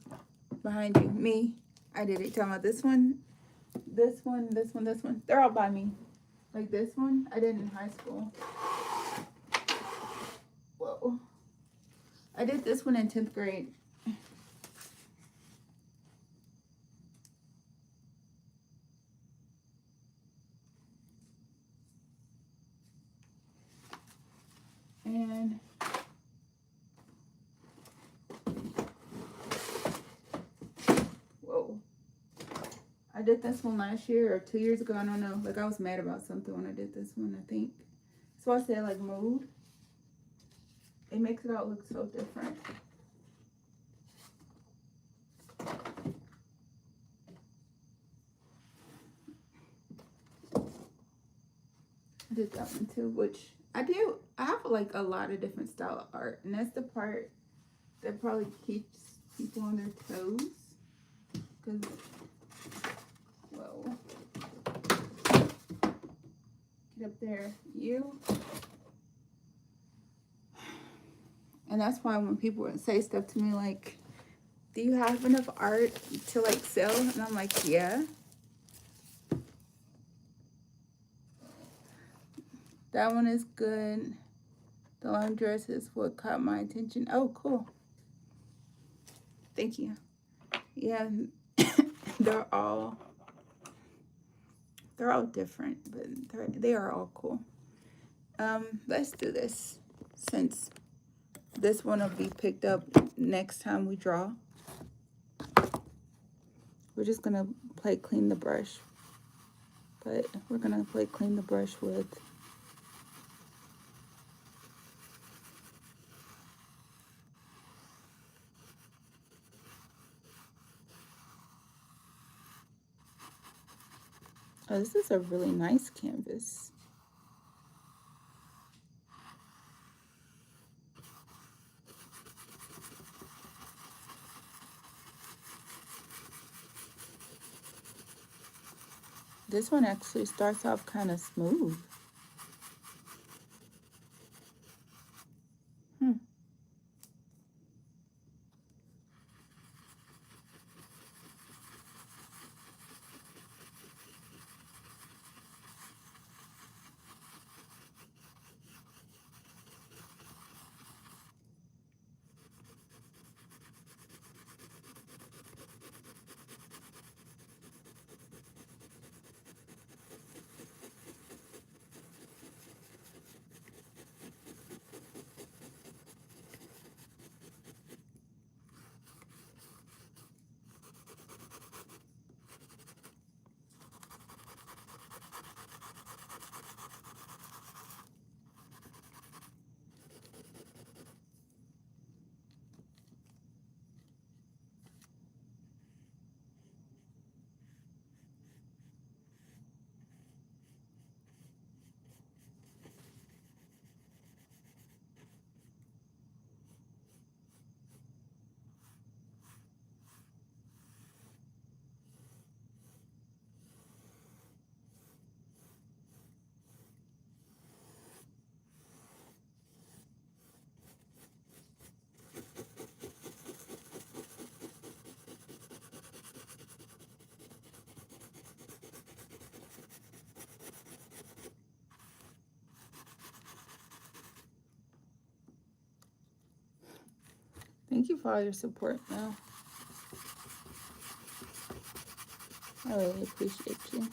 behind you? Me. I did it. Talking about this one, this one, this one, this one. They're all by me. Like this one, I did in high school. Whoa. I did this one in 10th grade. And whoa. I did this one last year or 2 years ago. I don't know. Like I was mad about something when I did this one, I think. So I said like mood. It makes it all look so different. I did that one too, which I do. I have like a lot of different style of art, and that's the part that probably keeps people on their toes. Cause, whoa, get up there, you. And that's why when people say stuff to me like, "Do you have enough art to like sell?" And I'm like, "Yeah." That one is good. The long dress is what caught my attention. Oh, cool. Thank you. Yeah, they're all different, but they are all cool. Let's do this since this one will be picked up next time we draw. We're just gonna play clean the brush, but we're gonna play clean the brush with oh, this is a really nice canvas. This one actually starts off kind of smooth. Thank you for all your support, Mel. I really appreciate you.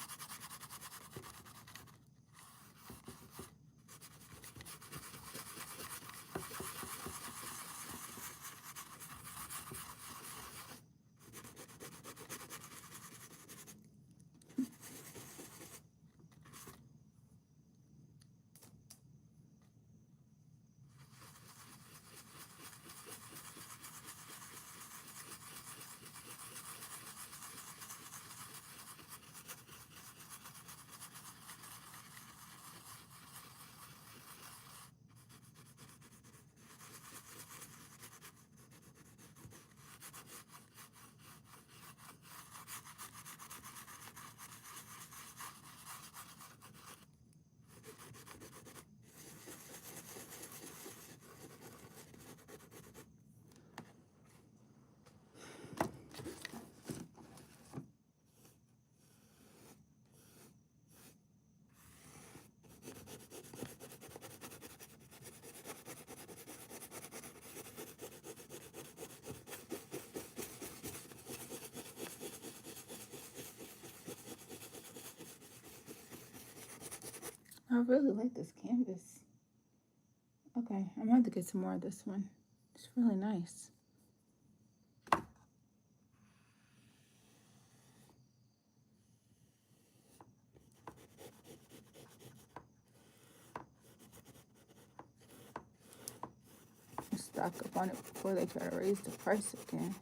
I really like this canvas. Okay, I'm going to have to get some more of this one. It's really nice. I'll stock up on it before they try to raise the price again.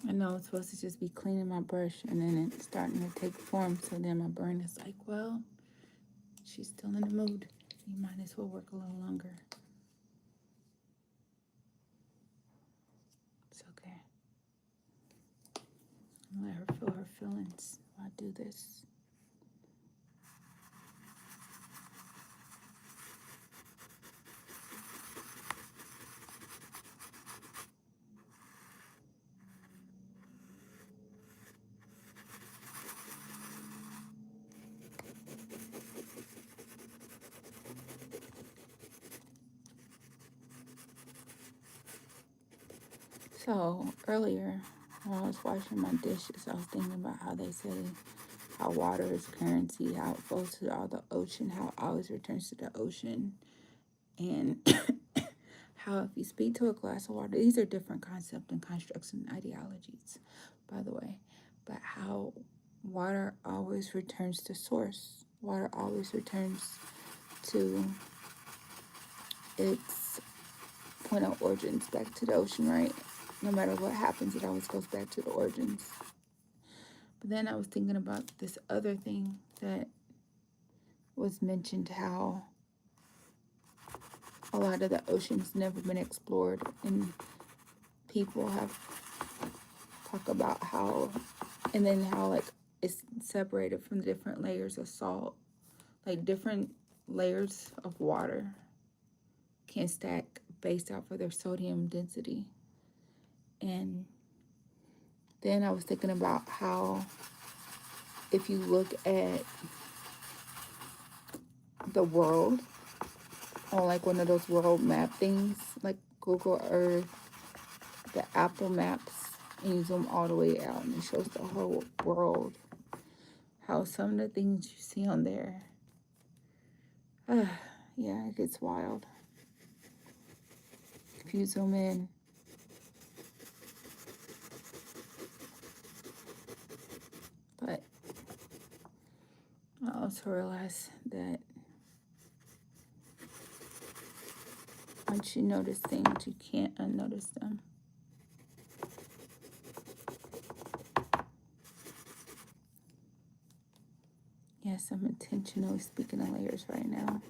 I know it's supposed to just be cleaning my brush and then it's starting to take form. So then my brain is like, well, she's still in the mood. You might as well work a little longer. It's okay. I'll let her feel her feelings while I do this. So earlier, when I was washing my dishes, I was thinking about how they say how water is currency, how it flows to all the ocean, how it always returns to the ocean, and how if you speak to a glass of water, these are different concepts and constructs and ideologies, by the way, but how water always returns to source. Water always returns to its point of origins, back to the ocean, right? No matter what happens, it always goes back to the origins. But then I was thinking about this other thing that was mentioned, how a lot of the ocean's never been explored, and people have talked about how, and then how like it's separated from the different layers of salt, like different layers of water can stack based off of their sodium density. And then I was thinking about how if you look at the world on like one of those world map things, like Google Earth, the Apple Maps, and you zoom all the way out and it shows the whole world, how some of the things you see on there, yeah, it gets wild. If you zoom in, but I also realized that once you notice things, you can't unnotice them. Yes, I'm intentionally speaking of layers right now.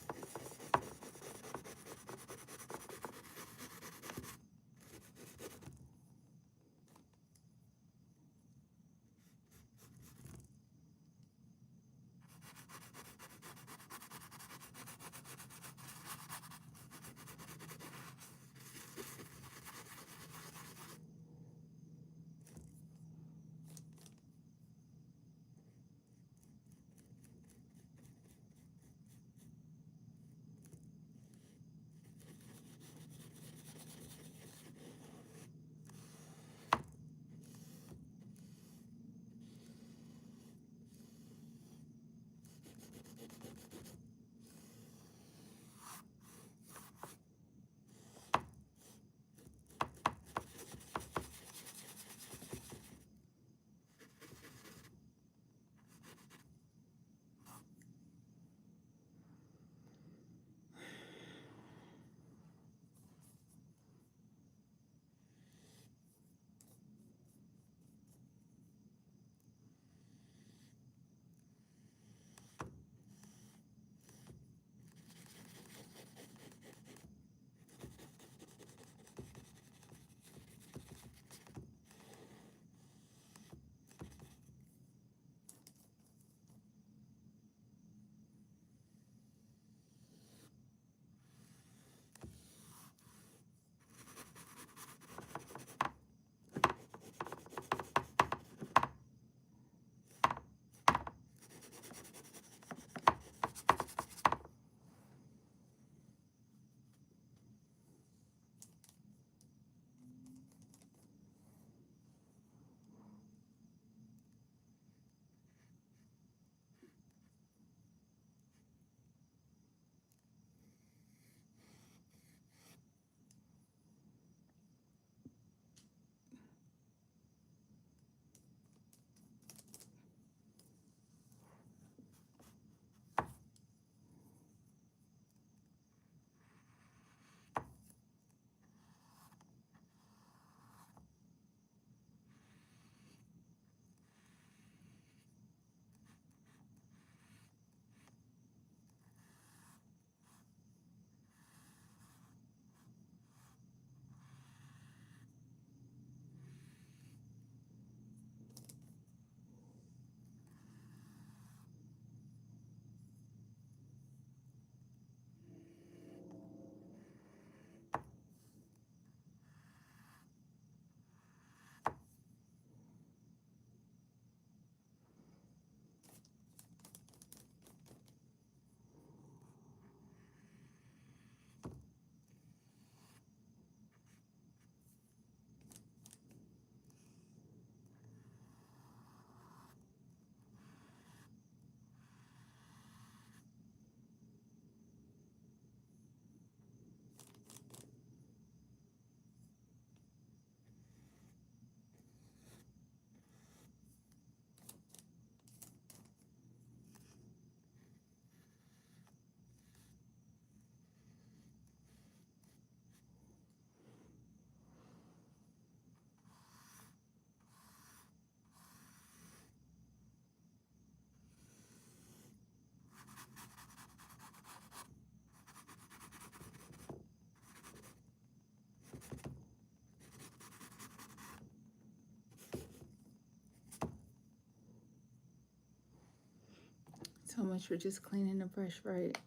So much for just cleaning the brush right.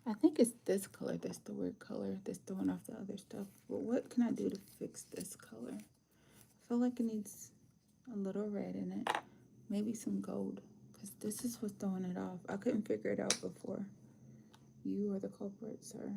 I think it's this color that's the weird color that's throwing off the other stuff. But what can I do to fix this color? I feel like it needs a little red in it. Maybe some gold. Because this is what's throwing it off. I couldn't figure it out before. You are the culprit, sir.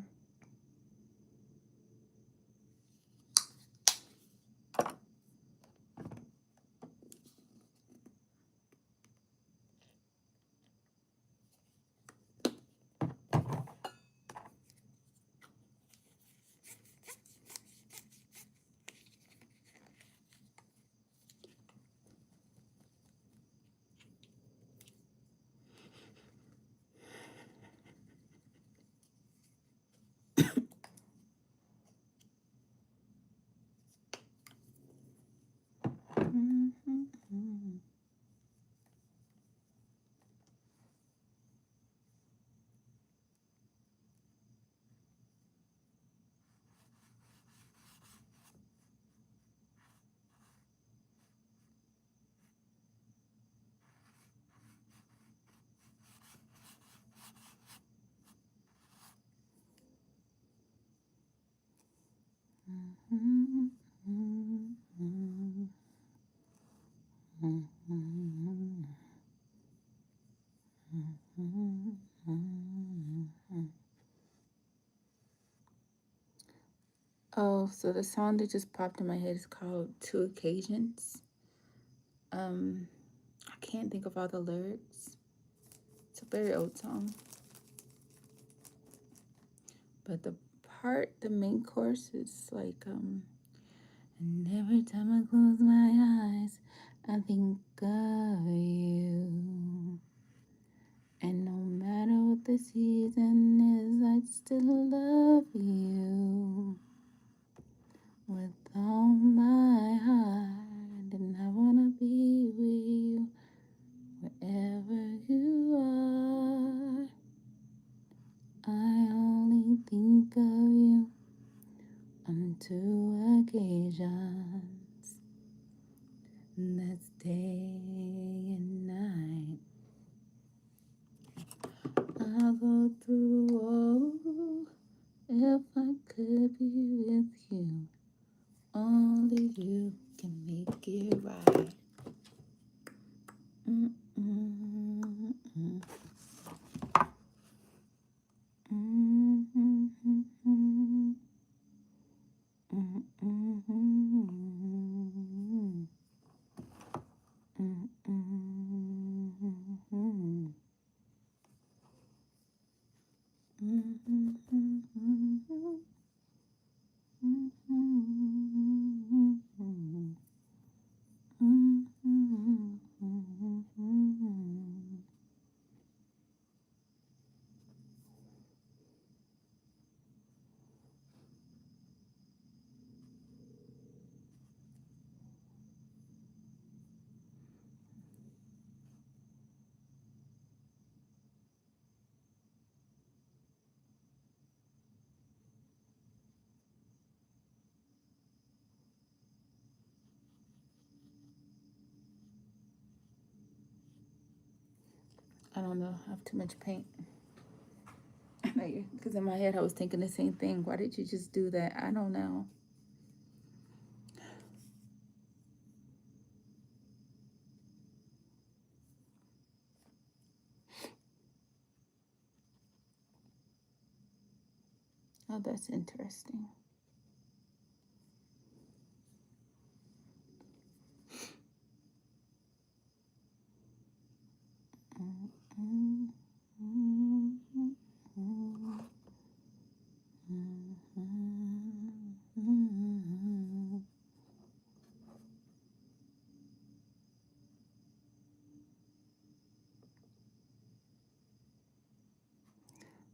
Oh, so the song that just popped in my head is called Two Occasions. I can't think of all the lyrics. It's a very old song. But the main chorus is like, and every time I close my eyes, I think of you. And no matter what the season is, I'd still love you with all my heart. And I wanna be with you wherever you are. I only think of you on two occasions. That's day and night. I'll go through all if I could be with you. Only you can make it right. I don't know. I have too much paint. Because in my head, I was thinking the same thing. Why did you just do that? I don't know. Oh, that's interesting.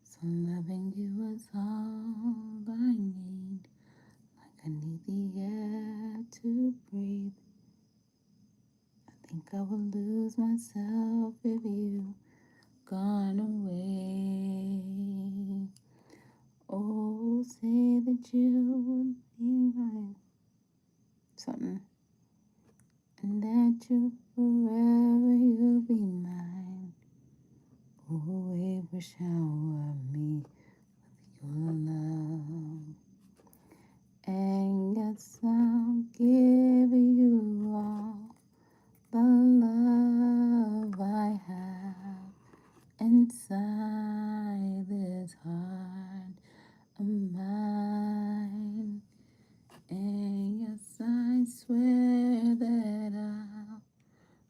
So loving you is all I need. Like I need the air to breathe. I think I will lose myself if you gone away. shower me with your love. And yes, I'll give you all the love I have inside this heart of mine. And yes, I swear that I'll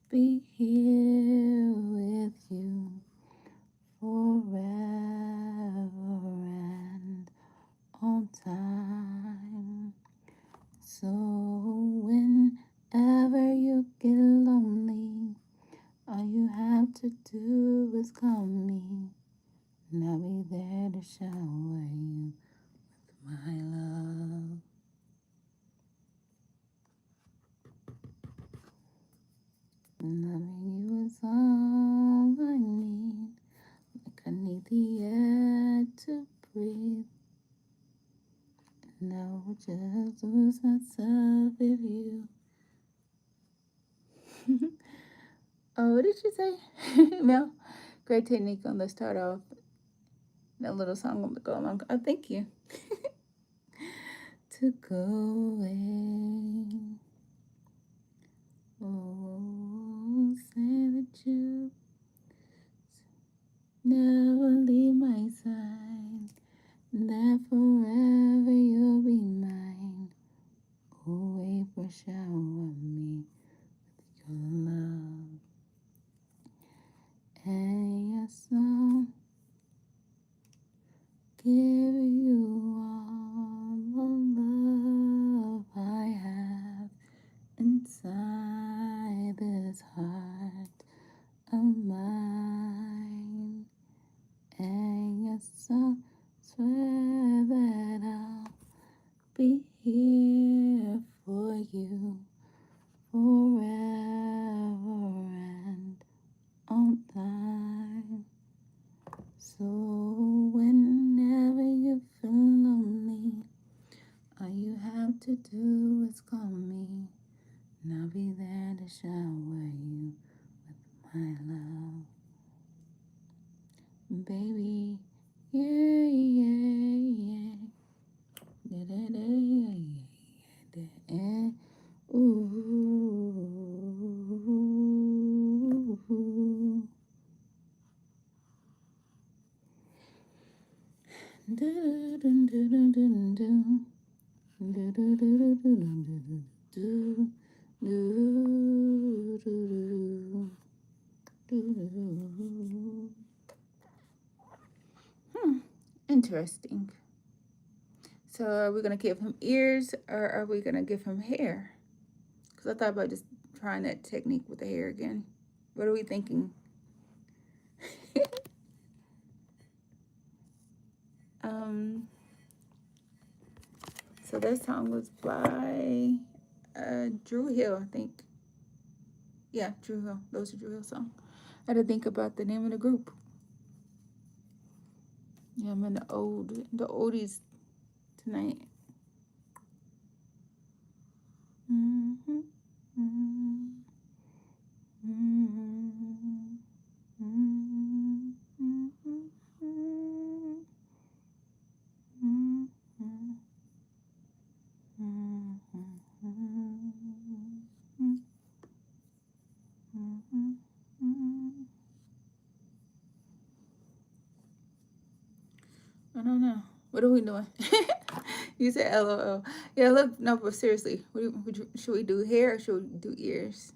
be here with you forever and all time. So whenever you get lonely, all you have to do is call me, and I'll be there to shower you with my love. Loving you is all I need, like I need the air to breathe. And I would just lose myself if you. Oh, what did you say? Mel, great technique on the start off. That little song on the go along. Oh, thank you. To go away. Oh, say that you never leave my side. That forever you'll be mine. Oh, April, shower me with your love. And yes, I'll give you all the love I have inside this heart of mine. And yes, I'll swear that I'll be here for you forever and all time. So whenever you feel lonely, all you have to do is call me, and I'll be there to shower you with my love. Baby, yeah, yeah, yeah. Da, da, da, yeah, yeah, yeah. Ooh. Do, do, do, do, do, do. Do, do, do, do, do, do, do, do, do, do. Interesting. So are we gonna give him ears or are we gonna give him hair? Because I thought about just trying that technique with the hair again. What are we thinking? So that song was by Drew Hill, I think. Yeah, Drew Hill. Those are Drew Hill songs. I had to think about the name of the group. Yeah, I'm in the oldies tonight. Mm-hmm. Mm-hmm. Mm-hmm. I don't know. What are we doing? You said LOL. Yeah, look, no, but seriously, should we do hair or should we do ears?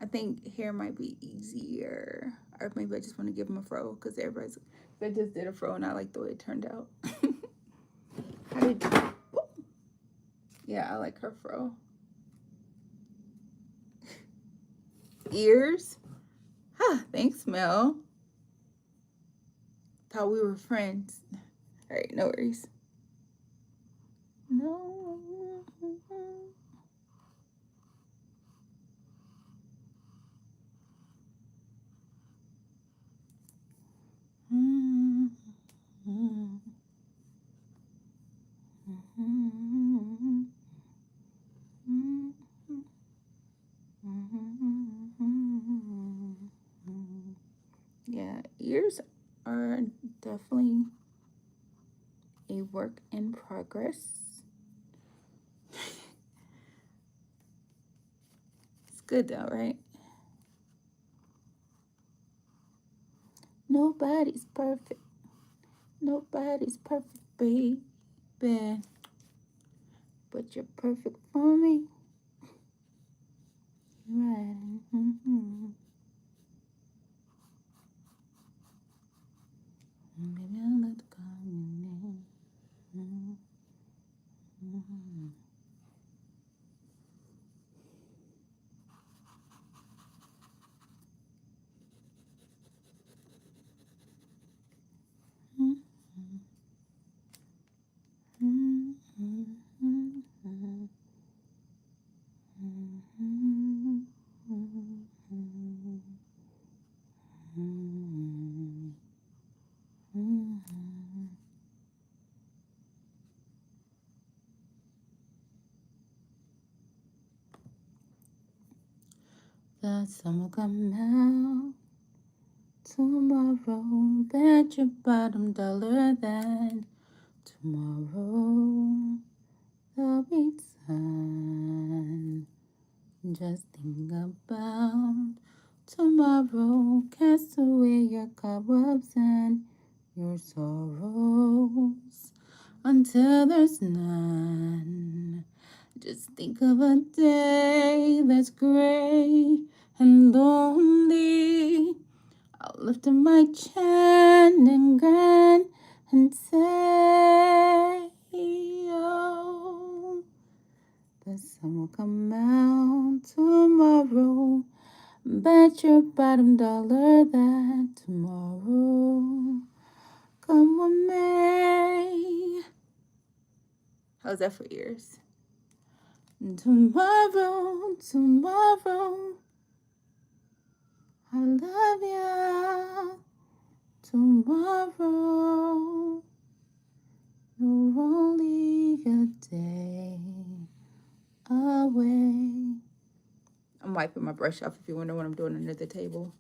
I think hair might be easier. Or maybe I just want to give him a fro because I just did a fro and I like the way it turned out. How did you? Yeah, I like her fro. Ears? Huh, thanks, Mel. Thought we were friends. All right, no worries. No. Yeah, ears are are definitely a work in progress. It's good though, right? Nobody's perfect. Nobody's perfect, baby. But you're perfect for me. Right. Mm-hmm. Maybe I'll let go of your name. Mm-hmm. The sun will come out tomorrow. Bet your bottom dollar that tomorrow there'll be sun. Just think about tomorrow. Cast away your cobwebs and your sorrows until there's none. Just think of a day that's gray and lonely. I'll lift up my chin and grin and say, oh, the sun will come out tomorrow. Bet your bottom dollar that tomorrow come what may. How's that for ears? Tomorrow, tomorrow, I love you. Tomorrow, you're only a day away. I'm wiping my brush off if you wonder what I'm doing under the table.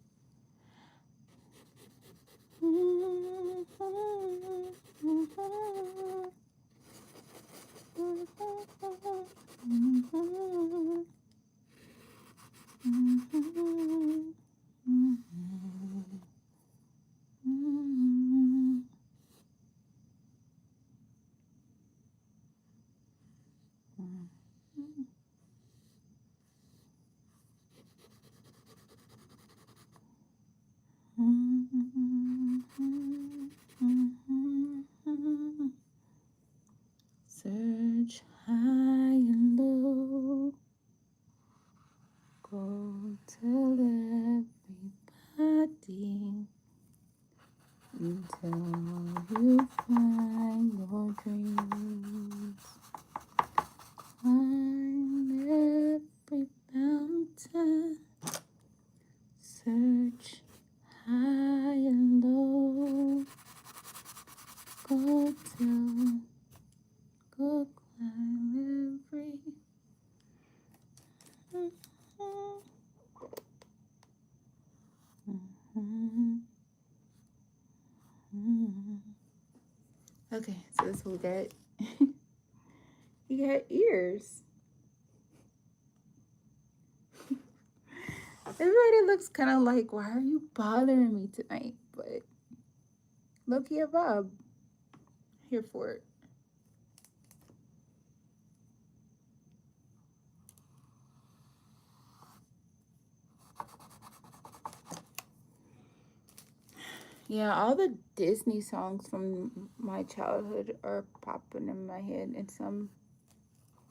Search high and low, go tell everybody until you find your dreams. Climb every mountain, search high and low, go tell, go climb every. Okay, so this will get. You got ears. Everybody looks kind of like, why are you bothering me tonight? But look at Bob. Here for it. Yeah, all the Disney songs from my childhood are popping in my head. And some,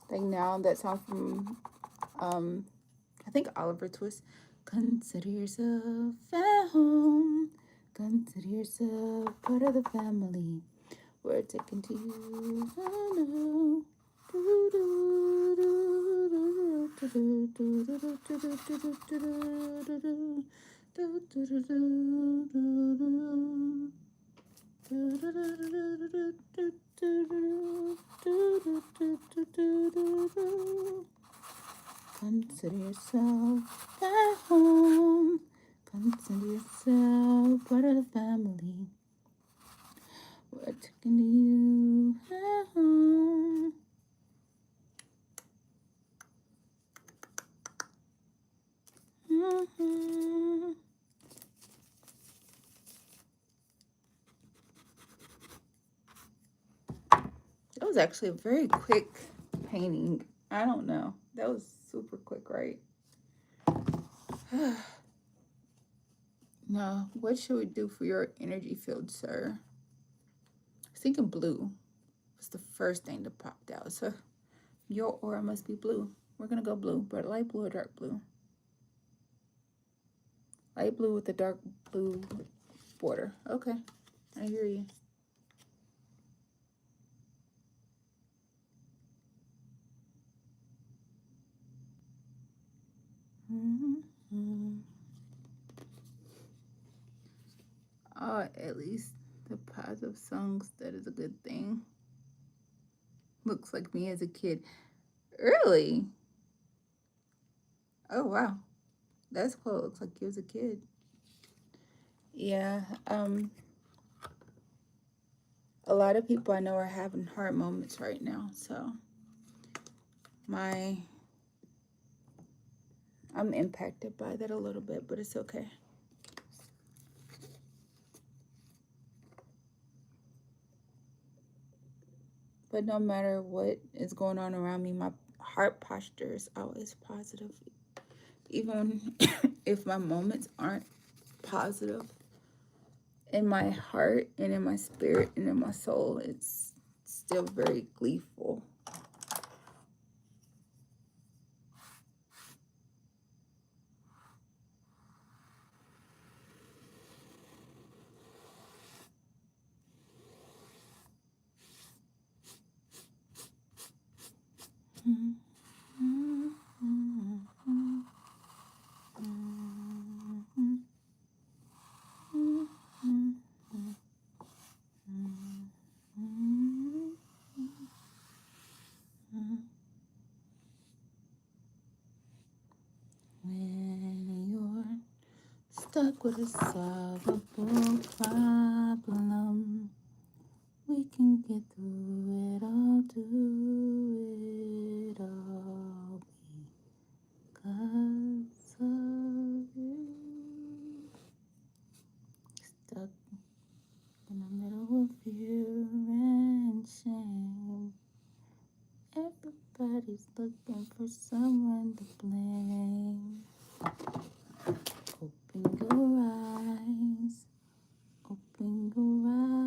like now, that song from, I think Oliver Twist. Consider yourself at home. Consider yourself part of the family. We're taking to you. Consider yourself at home. Consider yourself part of the family. What can you have? That was actually a very quick painting. I don't know. That was super quick, right? Now, what should we do for your energy field, sir? I was thinking blue was the first thing that popped out. So your aura must be blue. We're going to go blue, but light blue or dark blue? Light blue with the dark blue border. Okay, I hear you. Oh, at least the positive songs, that is a good thing. Looks like me as a kid. Really? Oh, wow. That's what it looks like you as a kid. Yeah, a lot of people I know are having hard moments right now, so I'm impacted by that a little bit, but it's okay. But no matter what is going on around me, my heart posture is always positive. Even if my moments aren't positive, in my heart and in my spirit and in my soul, it's still very gleeful. When you're stuck with a solvable problem, we can get through it all, do it all because of you. Stuck in the middle of fear and shame. Everybody's looking for someone to blame. Open your eyes. Open your eyes.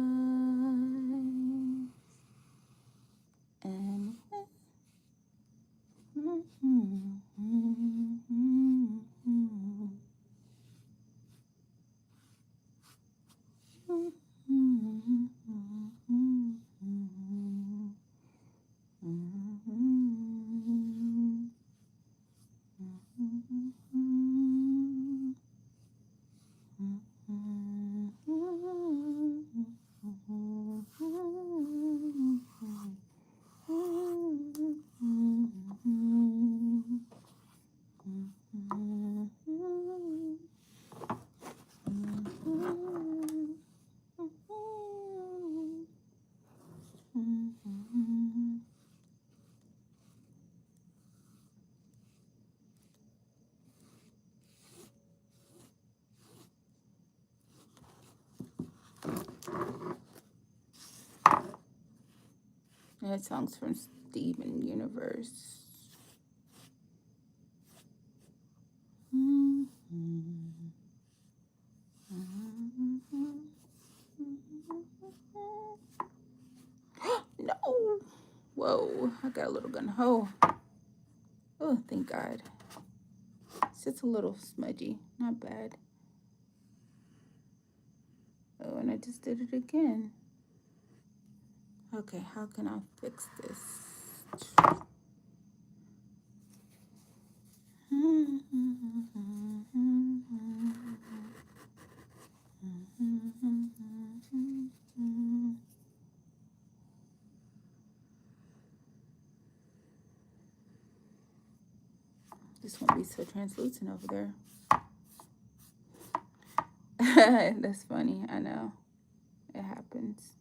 And that song's from Steven Universe. No! Whoa, I got a little gun ho. Oh, thank God. It's just a little smudgy, not bad. Oh, and I just did it again. Okay, how can I fix this? This won't be so translucent over there. That's funny, I know. It happens.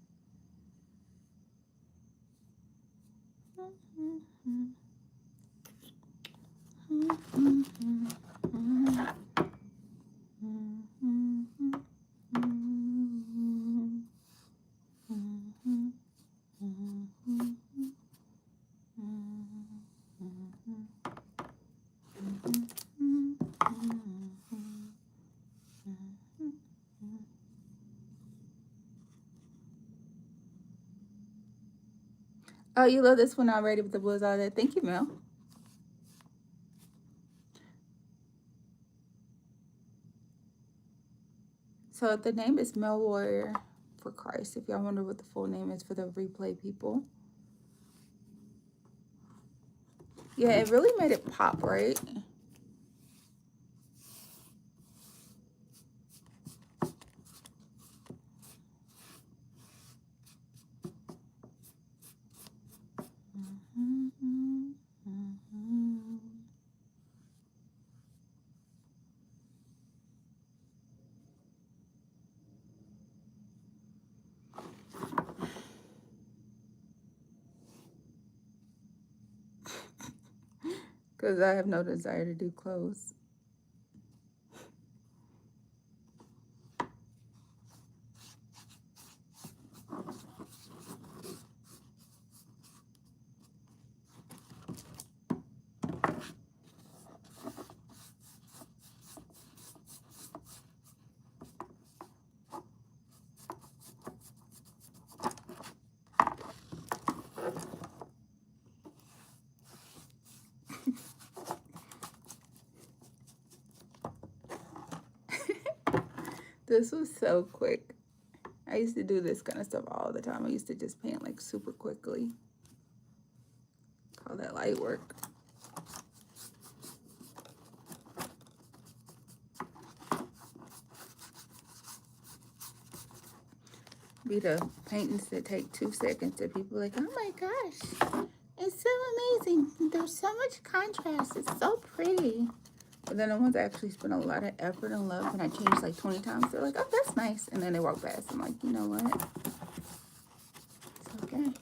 Oh, you love this one already with the blues all there. Thank you, Mel. So the name is Mel Warrior for Christ. If y'all wonder what the full name is for the replay people. Yeah, it really made it pop, right? Because I have no desire to do clothes. This was so quick. I used to do this kind of stuff all the time. I used to just paint like super quickly. Call that light work. Be the paintings that take 2 seconds that people are like, oh my gosh, it's so amazing. There's so much contrast. It's so pretty. But then the ones I actually spend a lot of effort and love and I change like 20 times, they're like, oh, that's nice. And then they walk past. I'm like, you know what? It's okay.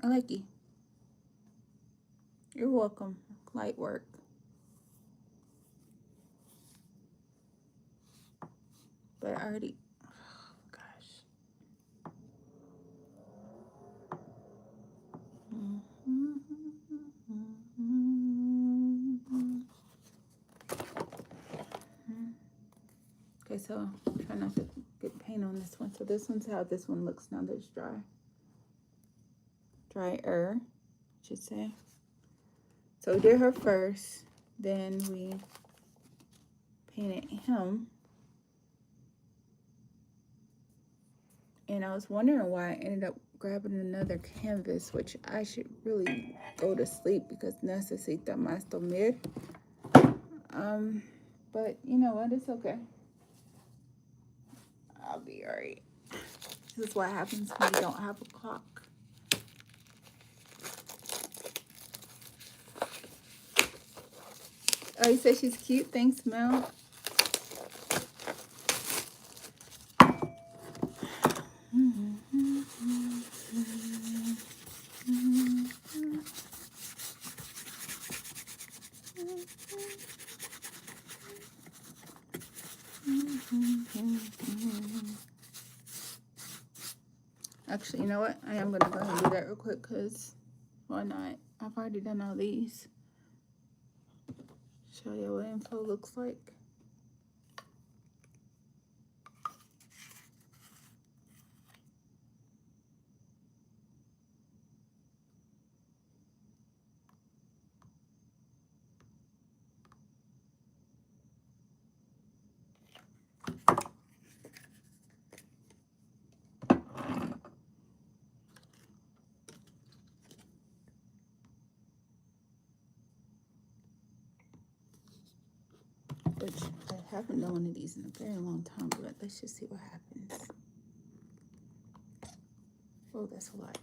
I like you. You're welcome. Light work. But I already, oh gosh. Okay, so try not to get paint on this one. So this one's how this one looks now that it's dry. Drier, I should say. So we did her first, then we painted him. And I was wondering why I ended up grabbing another canvas, which I should really go to sleep because necesita más dormir. But you know what? It's okay. I'll be alright. This is what happens when you don't have a clock. Oh, you said she's cute? Thanks, Mel. Actually, you know what? I am going to go ahead and do that real quick because why not? I've already done all these. Show you what info looks like. Which I haven't done one of these in a very long time, but let's just see what happens. Oh, that's a lot.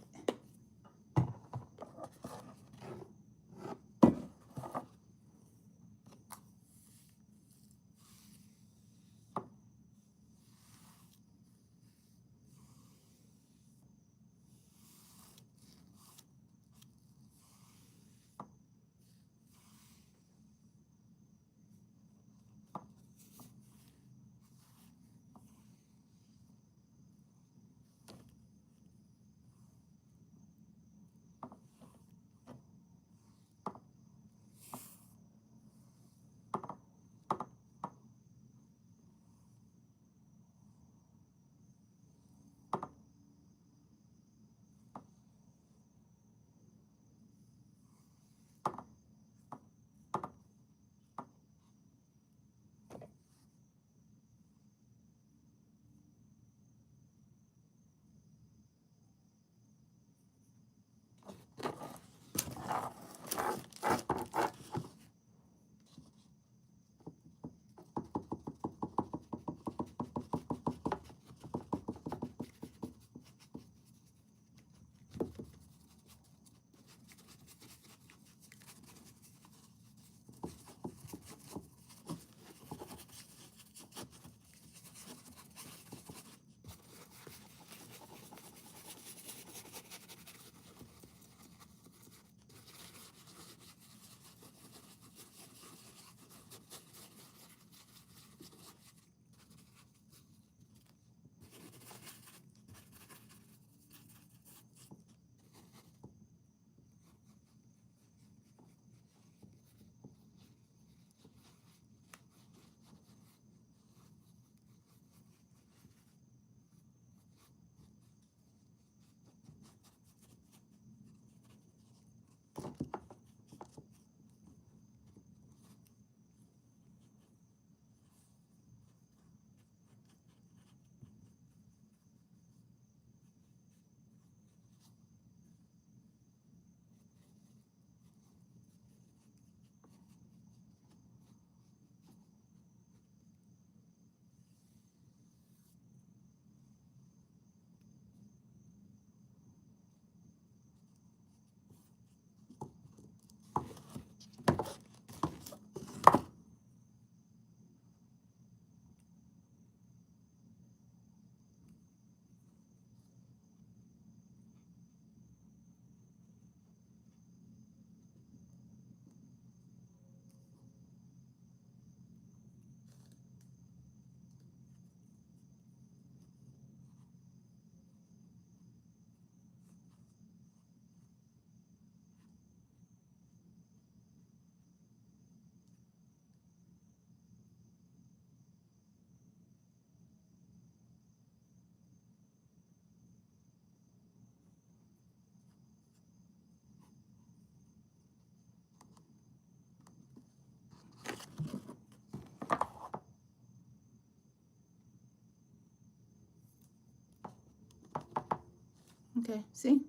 Okay, see?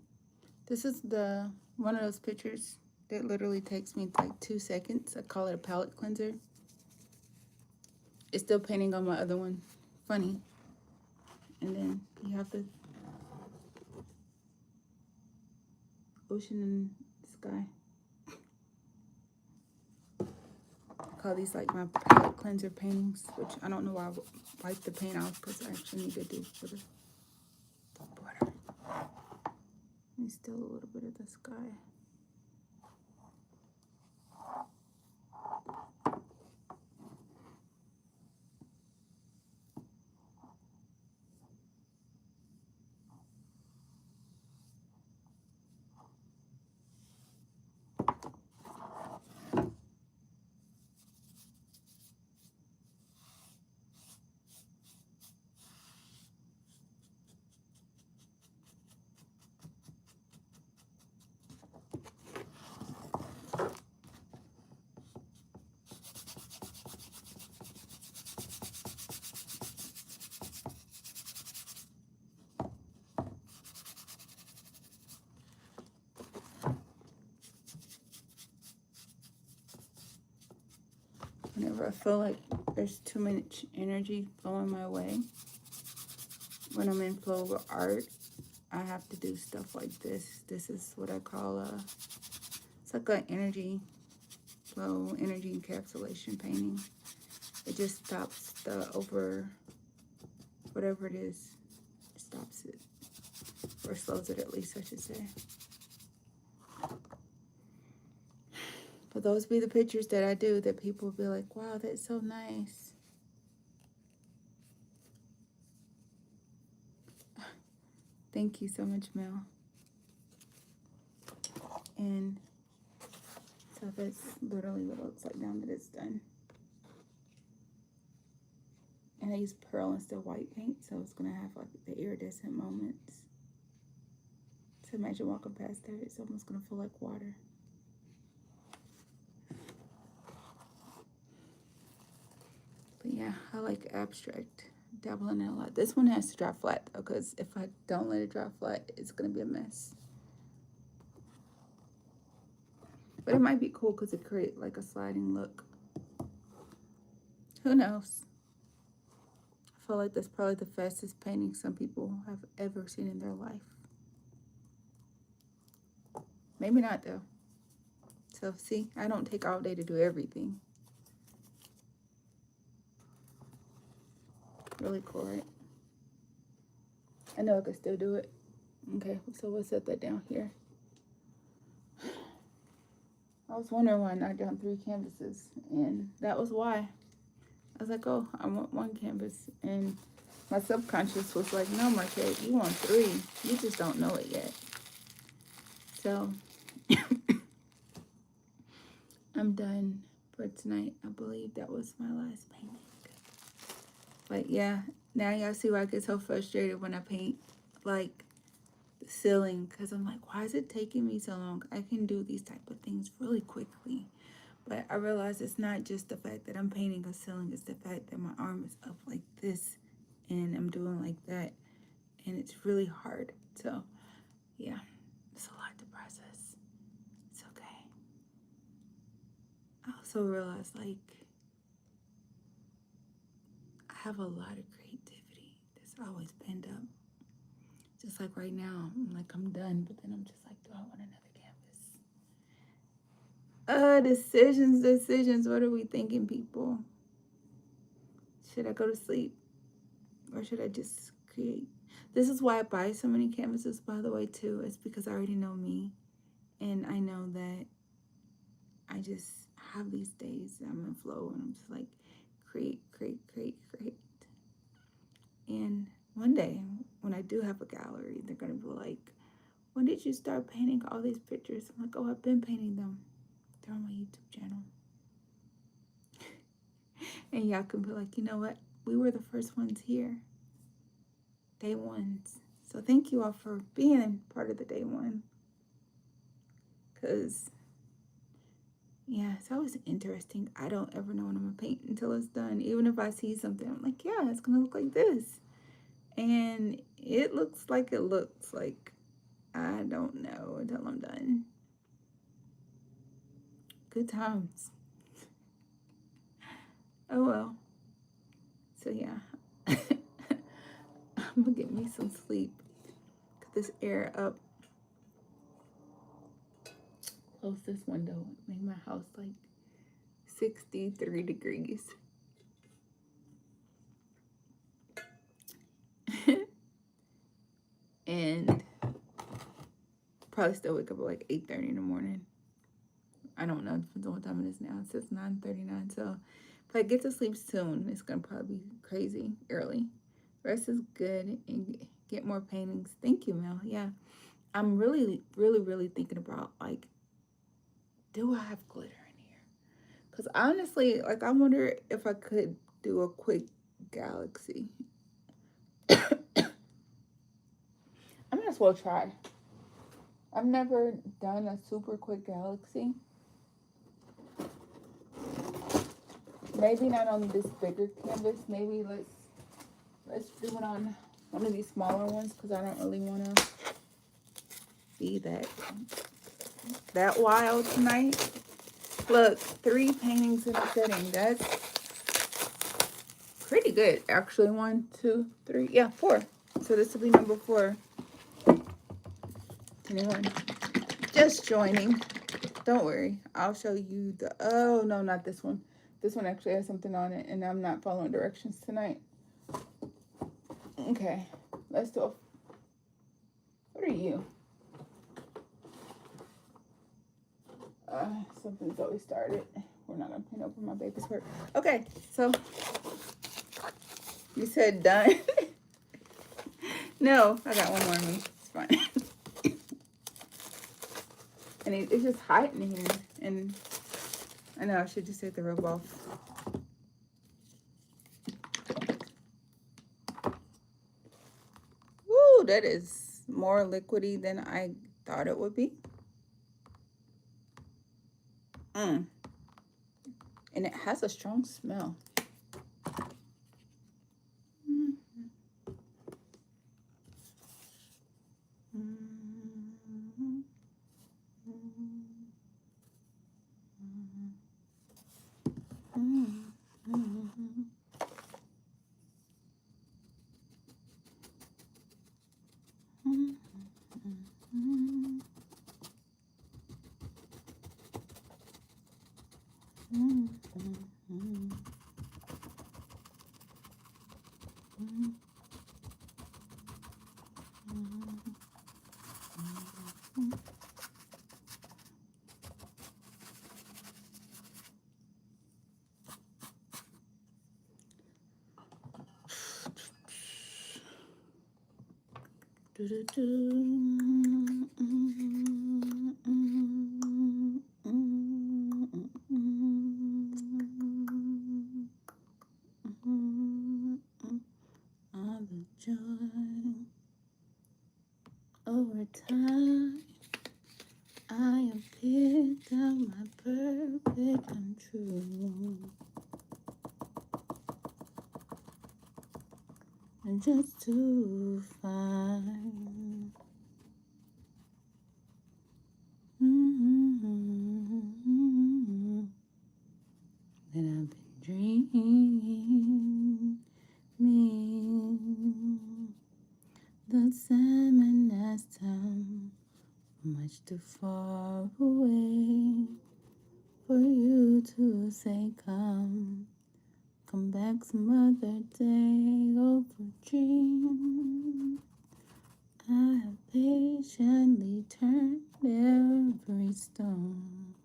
This is the one of those pictures that literally takes me like 2 seconds. I call it a palette cleanser. It's still painting on my other one. Funny. And then you have the ocean and sky. I call these like my palette cleanser paintings, which I don't know why I wipe the paint off because I actually need to do for the border. And still a little bit of the sky. whenever I feel like there's too much energy flowing my way, when I'm in flow with art, I have to do stuff like this. This is what I call it's like an energy flow, energy encapsulation painting. It just stops the whatever it is, it stops it, or slows it at least, I should say. But those be the pictures that I do that people will be like, wow, that's so nice. Thank you so much, Mel. And so that's literally what it looks like now that it's done. And I use pearl instead of white paint, so it's gonna have like the iridescent moments. So imagine walking past there, it's almost gonna feel like water. But yeah, I like abstract, dabbling in a lot. This one has to dry flat though, because if I don't let it dry flat, it's gonna be a mess. But it might be cool because it creates like a sliding look. Who knows? I feel like that's probably the fastest painting some people have ever seen in their life. Maybe not though. So see, I don't take all day to do everything. Really cool, right? I know I could still do it. Okay, so we'll set that down here. I was wondering why I knocked down 3 canvases, and that was why. I was like, oh, I want 1 canvas, and my subconscious was like, no, Markette, you want 3. You just don't know it yet. So I'm done for tonight. I believe that was my last painting. But yeah, now y'all see why I get so frustrated when I paint like the ceiling, because I'm like, why is it taking me so long? I can do these type of things really quickly. But I realize it's not just the fact that I'm painting a ceiling, it's the fact that my arm is up like this and I'm doing like that, and it's really hard. So yeah, it's a lot to process. It's okay. I also realize like I have a lot of creativity that's always penned up. Just like right now, I'm like, I'm done, but then I'm just like, do I want another canvas? Decisions. What are we thinking, people? Should I go to sleep? Or should I just create? This is why I buy so many canvases, by the way, too. It's because I already know me. And I know that I just have these days that I'm in flow and I'm just like, create. And one day, when I do have a gallery, they're going to be like, when did you start painting all these pictures? I'm like, oh, I've been painting them. They're on my YouTube channel. And y'all can be like, you know what? We were the first ones here. Day ones. So thank you all for being part of the day one. Because, yeah, it's always interesting. I don't ever know what I'm going to paint until it's done. Even if I see something, I'm like, yeah, it's going to look like this. And it looks like it looks like. I don't know until I'm done. Good times. Oh well. So yeah. I'm gonna get me some sleep. Cut this air up. Close this window. Make my house like 63 degrees. And probably still wake up at like 8:30 in the morning. I don't know. Depends on what time it is now. It says 9:39. So if I get to sleep soon, it's gonna probably be crazy early. Rest is good and get more paintings. Thank you, Mel. Yeah. I'm really thinking about like, do I have glitter in here? Because honestly, like I wonder if I could do a quick galaxy. I might as well try. I've never done a super quick galaxy. Maybe not on this bigger canvas. Maybe let's do it on one of these smaller ones because I don't really want to be that wild tonight. Look, 3 paintings in a setting. That's pretty good, actually. 1, 2, 3, yeah, 4. So this will be number 4. Anyone just joining, don't worry. I'll show you the, oh, no, not this one. This one actually has something on it, and I'm not following directions tonight. Okay, let's do a, what are you? Something's always started. We're not gonna paint over my baby's work. Okay, so you said done. No, I got one more of me. It's fine. And it's just hot in here, and I know I should just take the robe off. Woo, that is more liquidy than I thought it would be. And it has a strong smell. All the joy over time, I have picked out my perfect come true. And just to find that I've been dreaming. The salmon has come much too far away for you to say come back some other day over dream. I have patiently turned every stone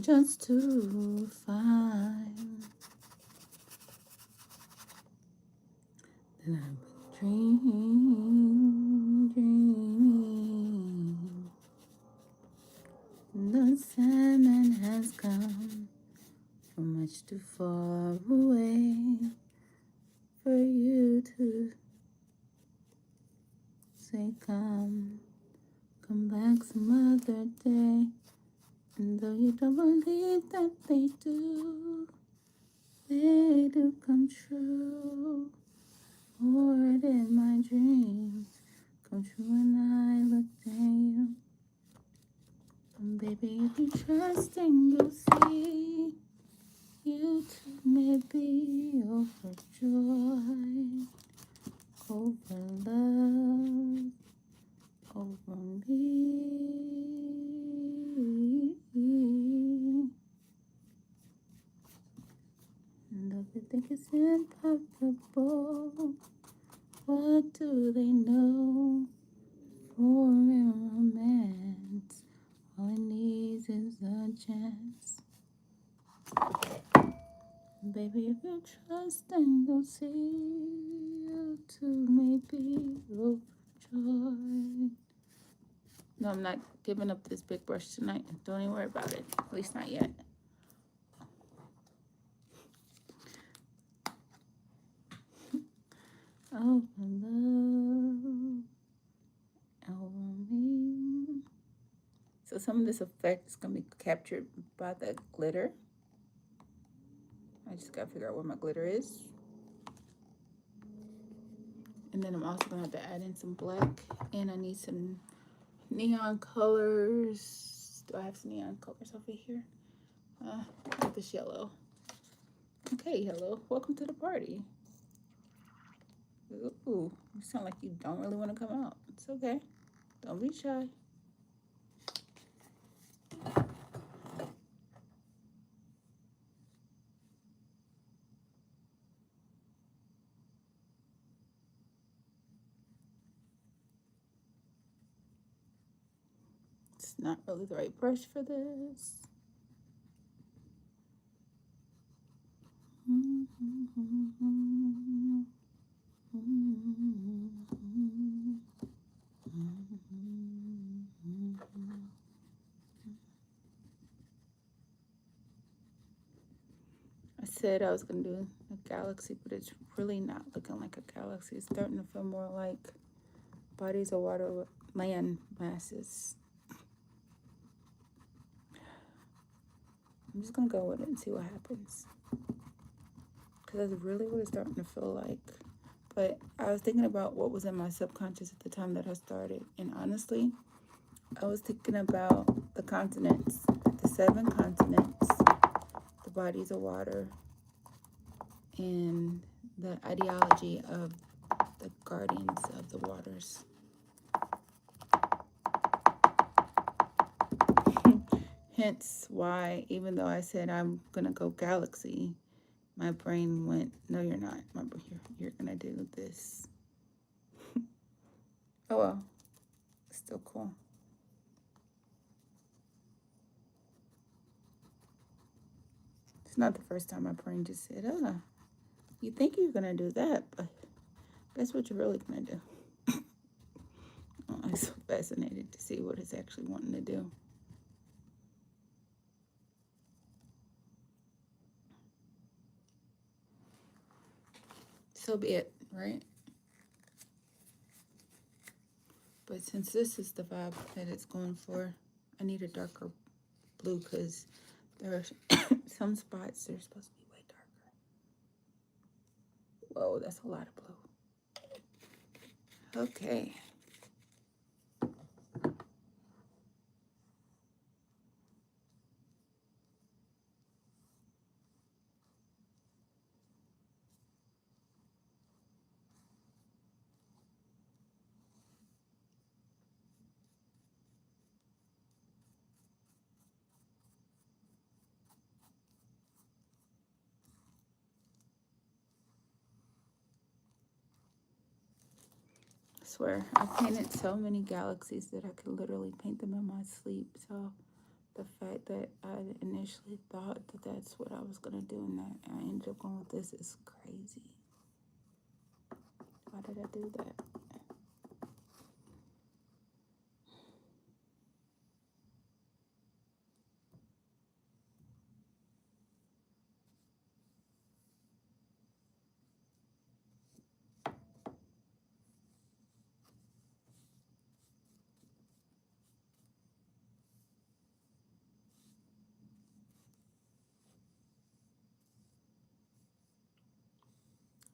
just to find that I've been dreaming. The salmon has come from much too far away for you to say come back some other day. And though you don't believe that they do come true. Or did my dreams come true when I looked at you? And baby, if you trust and you'll see, you too may be overjoyed over love, over me. And though they think it's impossible, what do they know? For real romance, all it needs is a chance. Baby, if you trust, then you'll see, you too may be overjoyed. No, I'm not giving up this big brush tonight. Don't even worry about it. At least not yet. Oh, love over me. So some of this effect is going to be captured by the glitter. I just got to figure out where my glitter is. And then I'm also going to have to add in some black. And I need some neon colors. Do I have some neon colors over here? Like this yellow. Okay, hello. Welcome to the party. Ooh, you sound like you don't really want to come out. It's okay. Don't be shy. It's not really the right brush for this. I said I was gonna do a galaxy, but it's really not looking like a galaxy. It's starting to feel more like bodies of water with land masses. I'm just gonna go with it and see what happens. Because that's really what it's starting to feel like. But I was thinking about what was in my subconscious at the time that I started. And honestly, I was thinking about the continents, the 7 continents, the bodies of water, and the ideology of the guardians of the waters. Hence why, even though I said I'm going to go galaxy, my brain went, no, you're not. You're going to do this. Oh, well, it's still cool. It's not the first time my brain just said, you think you're going to do that, but guess what you're really going to do? Oh, I'm so fascinated to see what it's actually wanting to do. So be it, right? But since this is the vibe that it's going for, I need a darker blue because there are some spots that are supposed to be way darker. Whoa, that's a lot of blue. Okay. I swear, I painted so many galaxies that I could literally paint them in my sleep. So the fact that I initially thought that that's what I was going to do and that I ended up going with this is crazy. Why did I do that?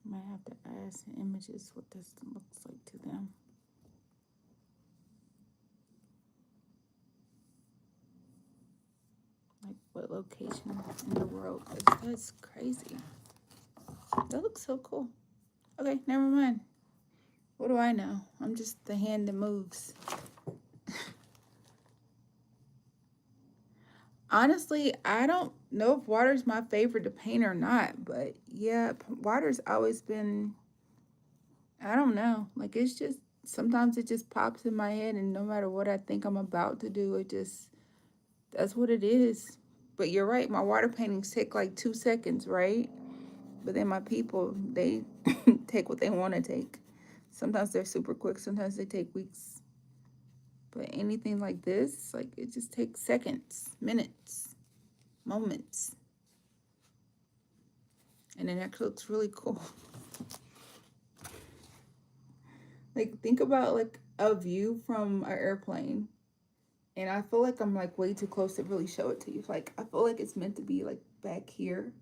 Might have to ask images what this looks like to them. Like what location in the world? That's crazy. That looks so cool. Okay, never mind. What do I know? I'm just the hand that moves. Honestly, I don't know if water's my favorite to paint or not, but yeah, water's always been, I don't know. Like it's just, sometimes it just pops in my head, and no matter what I think I'm about to do, it just, that's what it is. But you're right, my water paintings take like 2 seconds, right? But then my people, they take what they want to take. Sometimes they're super quick, sometimes they take weeks. But anything like this, like it just takes seconds, minutes, moments. And it actually looks really cool. Like think about like a view from an airplane. And I feel like I'm like way too close to really show it to you. Like I feel like it's meant to be like back here.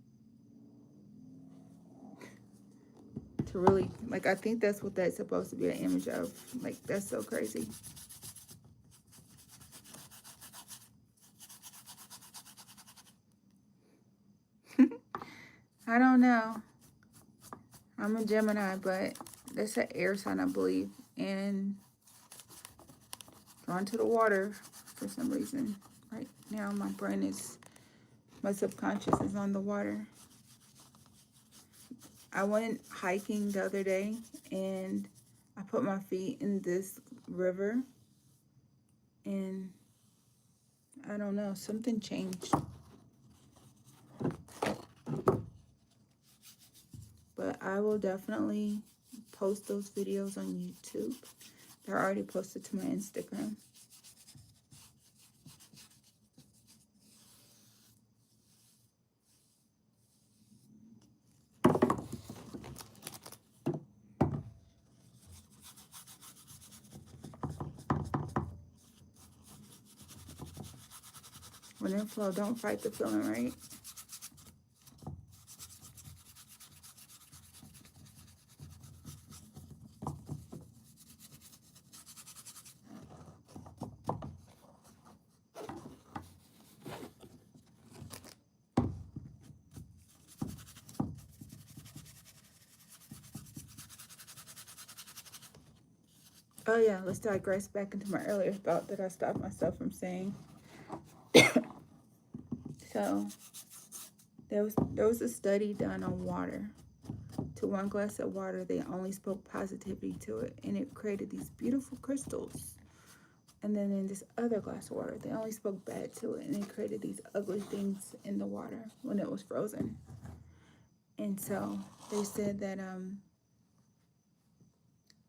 To really, like I think that's what that's supposed to be an image of. Like that's so crazy. I don't know. I'm a Gemini, but that's an air sign, I believe. And drawn to the water for some reason. Right now, my subconscious is on the water. I went hiking the other day and I put my feet in this river and I don't know, something changed. But I will definitely post those videos on YouTube. They're already posted to my Instagram. When in flow, don't fight the feeling, right? Oh yeah, let's digress back into my earlier thought that I stopped myself from saying. So there was a study done on water. To one glass of water, they only spoke positivity to it, and it created these beautiful crystals. And then in this other glass of water, they only spoke bad to it, and it created these ugly things in the water when it was frozen. And so they said that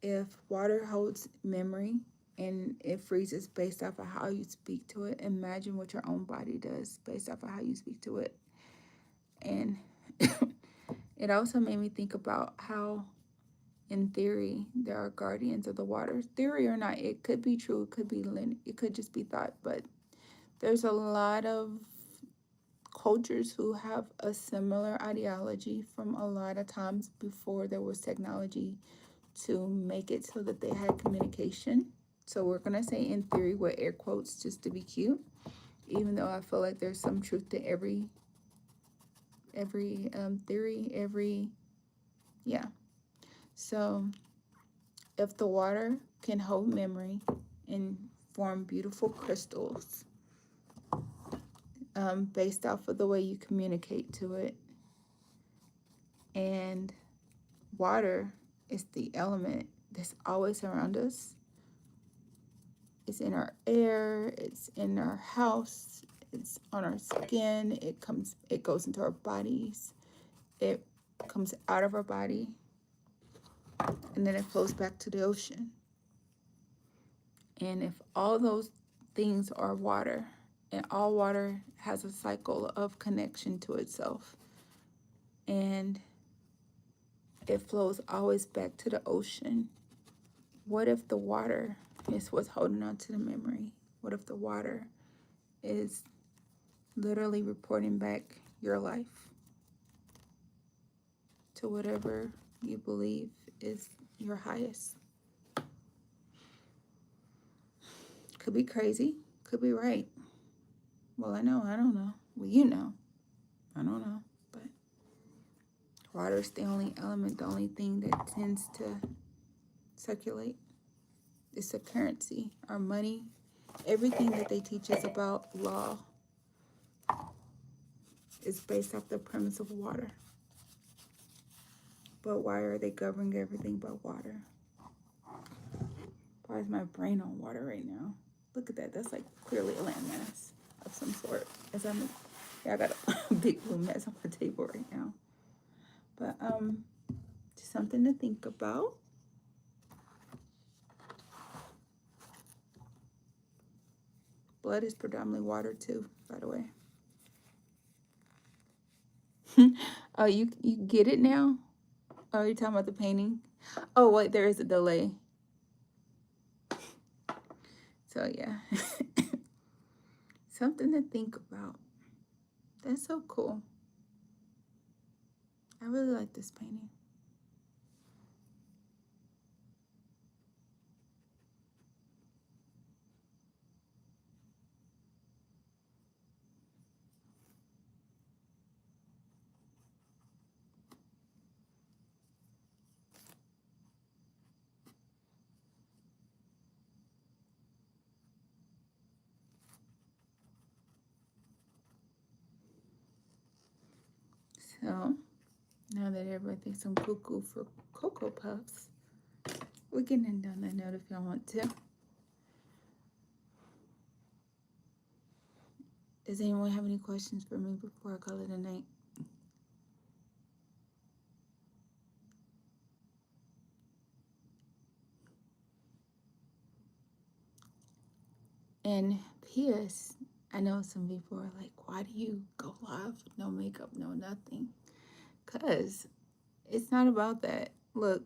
if water holds memory and it freezes based off of how you speak to it, imagine what your own body does based off of how you speak to it. And it also made me think about how, in theory, there are guardians of the water. Theory or not, it could be true, it could just be thought, but there's a lot of cultures who have a similar ideology from a lot of times before there was technology to make it so that they had communication. So we're gonna say in theory with air quotes just to be cute, even though I feel like there's some truth to every theory, yeah. So if the water can hold memory and form beautiful crystals based off of the way you communicate to it, and water is the element that's always around us. It's in our air, it's in our house, it's on our skin, it goes into our bodies, it comes out of our body, and then it flows back to the ocean. And if all those things are water, and all water has a cycle of connection to itself, and it flows always back to the ocean, what if the water is what's holding on to the memory? What if the water is literally reporting back your life to whatever you believe is your highest? Could be crazy, could be right. Well, I don't know. Well, you know, I don't know. But water is the only element, the only thing that tends to circulate. It's a currency, our money, everything that they teach us about law is based off the premise of water. But why are they governing everything but water? Why is my brain on water right now? Look at that. That's like clearly a landmass of some sort. I got a big blue mess on my table right now. But just something to think about. Blood is predominantly water too, by the way. Oh, you get it now? Oh, you're talking about the painting? Oh, wait, there is a delay. So, yeah. Something to think about. That's so cool. I really like this painting. So now that everybody thinks I'm cuckoo for Cocoa Puffs, we can end on that note if y'all want to. Does anyone have any questions for me before I call it a night? And P.S. I know some people are like, why do you go live with no makeup, no nothing? Because it's not about that. Look,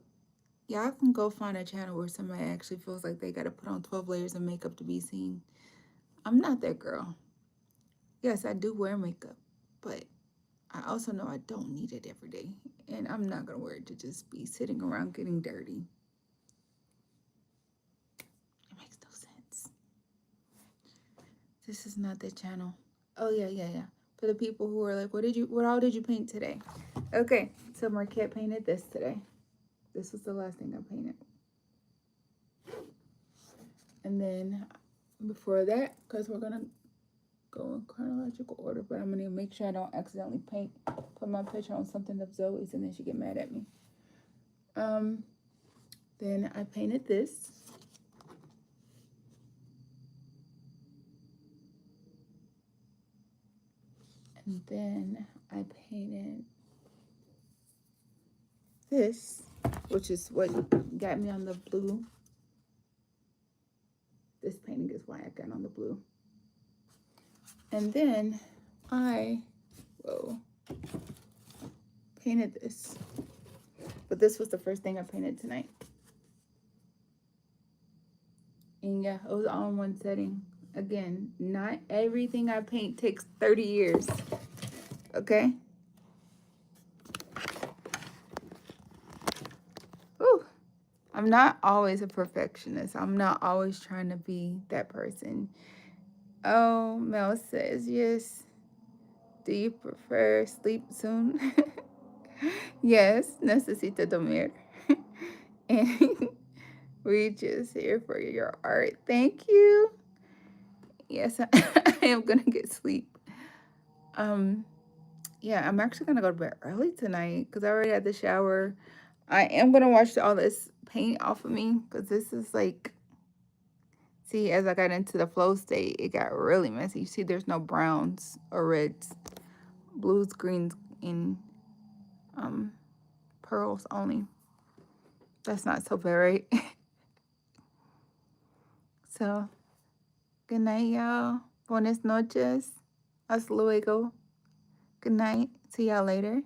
y'all can go find a channel where somebody actually feels like they got to put on 12 layers of makeup to be seen. I'm not that girl. Yes, I do wear makeup, but I also know I don't need it every day. And I'm not going to wear it to just be sitting around getting dirty. It makes no sense. This is not the channel. Oh, yeah. For the people who are like, what all did you paint today? Okay, so Markette painted this today. This was the last thing I painted. And then before that, because we're going to go in chronological order, but I'm going to make sure I don't accidentally put my picture on something of Zoe's and then she get mad at me. Then I painted this. And then I painted this, which is what got me on the blue. This painting is why I got on the blue. And then I painted this. But this was the first thing I painted tonight. And yeah, it was all in one setting. Again, not everything I paint takes 30 years. Okay? Whew. I'm not always a perfectionist. I'm not always trying to be that person. Oh, Mel says, yes. Do you prefer sleep soon? Yes, necesito dormir. And we just here for your art. Thank you. Yes, I am gonna get sleep. Yeah, I'm actually gonna go to bed early tonight because I already had the shower. I am gonna wash all this paint off of me because this is like, see, as I got into the flow state, it got really messy. You see, there's no browns or reds, blues, greens, and pearls only. That's not so bad, right? So, good night, y'all. Buenas noches. Hasta luego. Good night. See y'all later.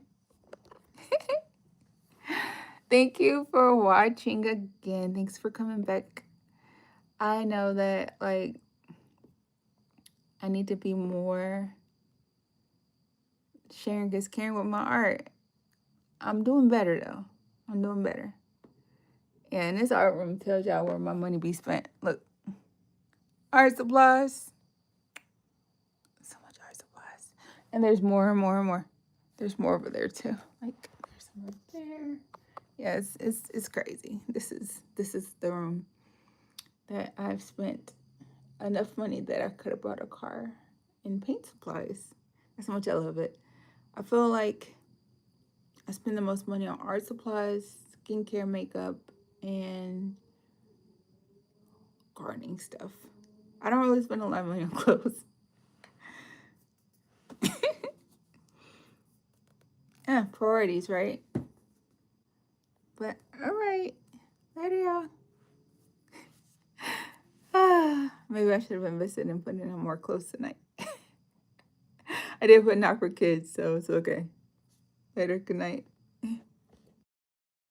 Thank you for watching again. Thanks for coming back. I know that, like, I need to be more sharing is caring with my art. I'm doing better, though. I'm doing better. Yeah, and this art room tells y'all where my money be spent. Look, art supplies. So much art supplies. And there's more and more and more. There's more over there, too. Like, there's some right there. Yeah, it's crazy. This is the room that I've spent enough money that I could have bought a car and paint supplies. That's how much I love it. I feel like I spend the most money on art supplies, skincare, makeup, and gardening stuff. I don't really spend a lot of money on clothes. Yeah, priorities, right? But all right, later, y'all. Maybe I should have invested in putting on more clothes tonight. I did put not for kids, so it's okay. Later, good night.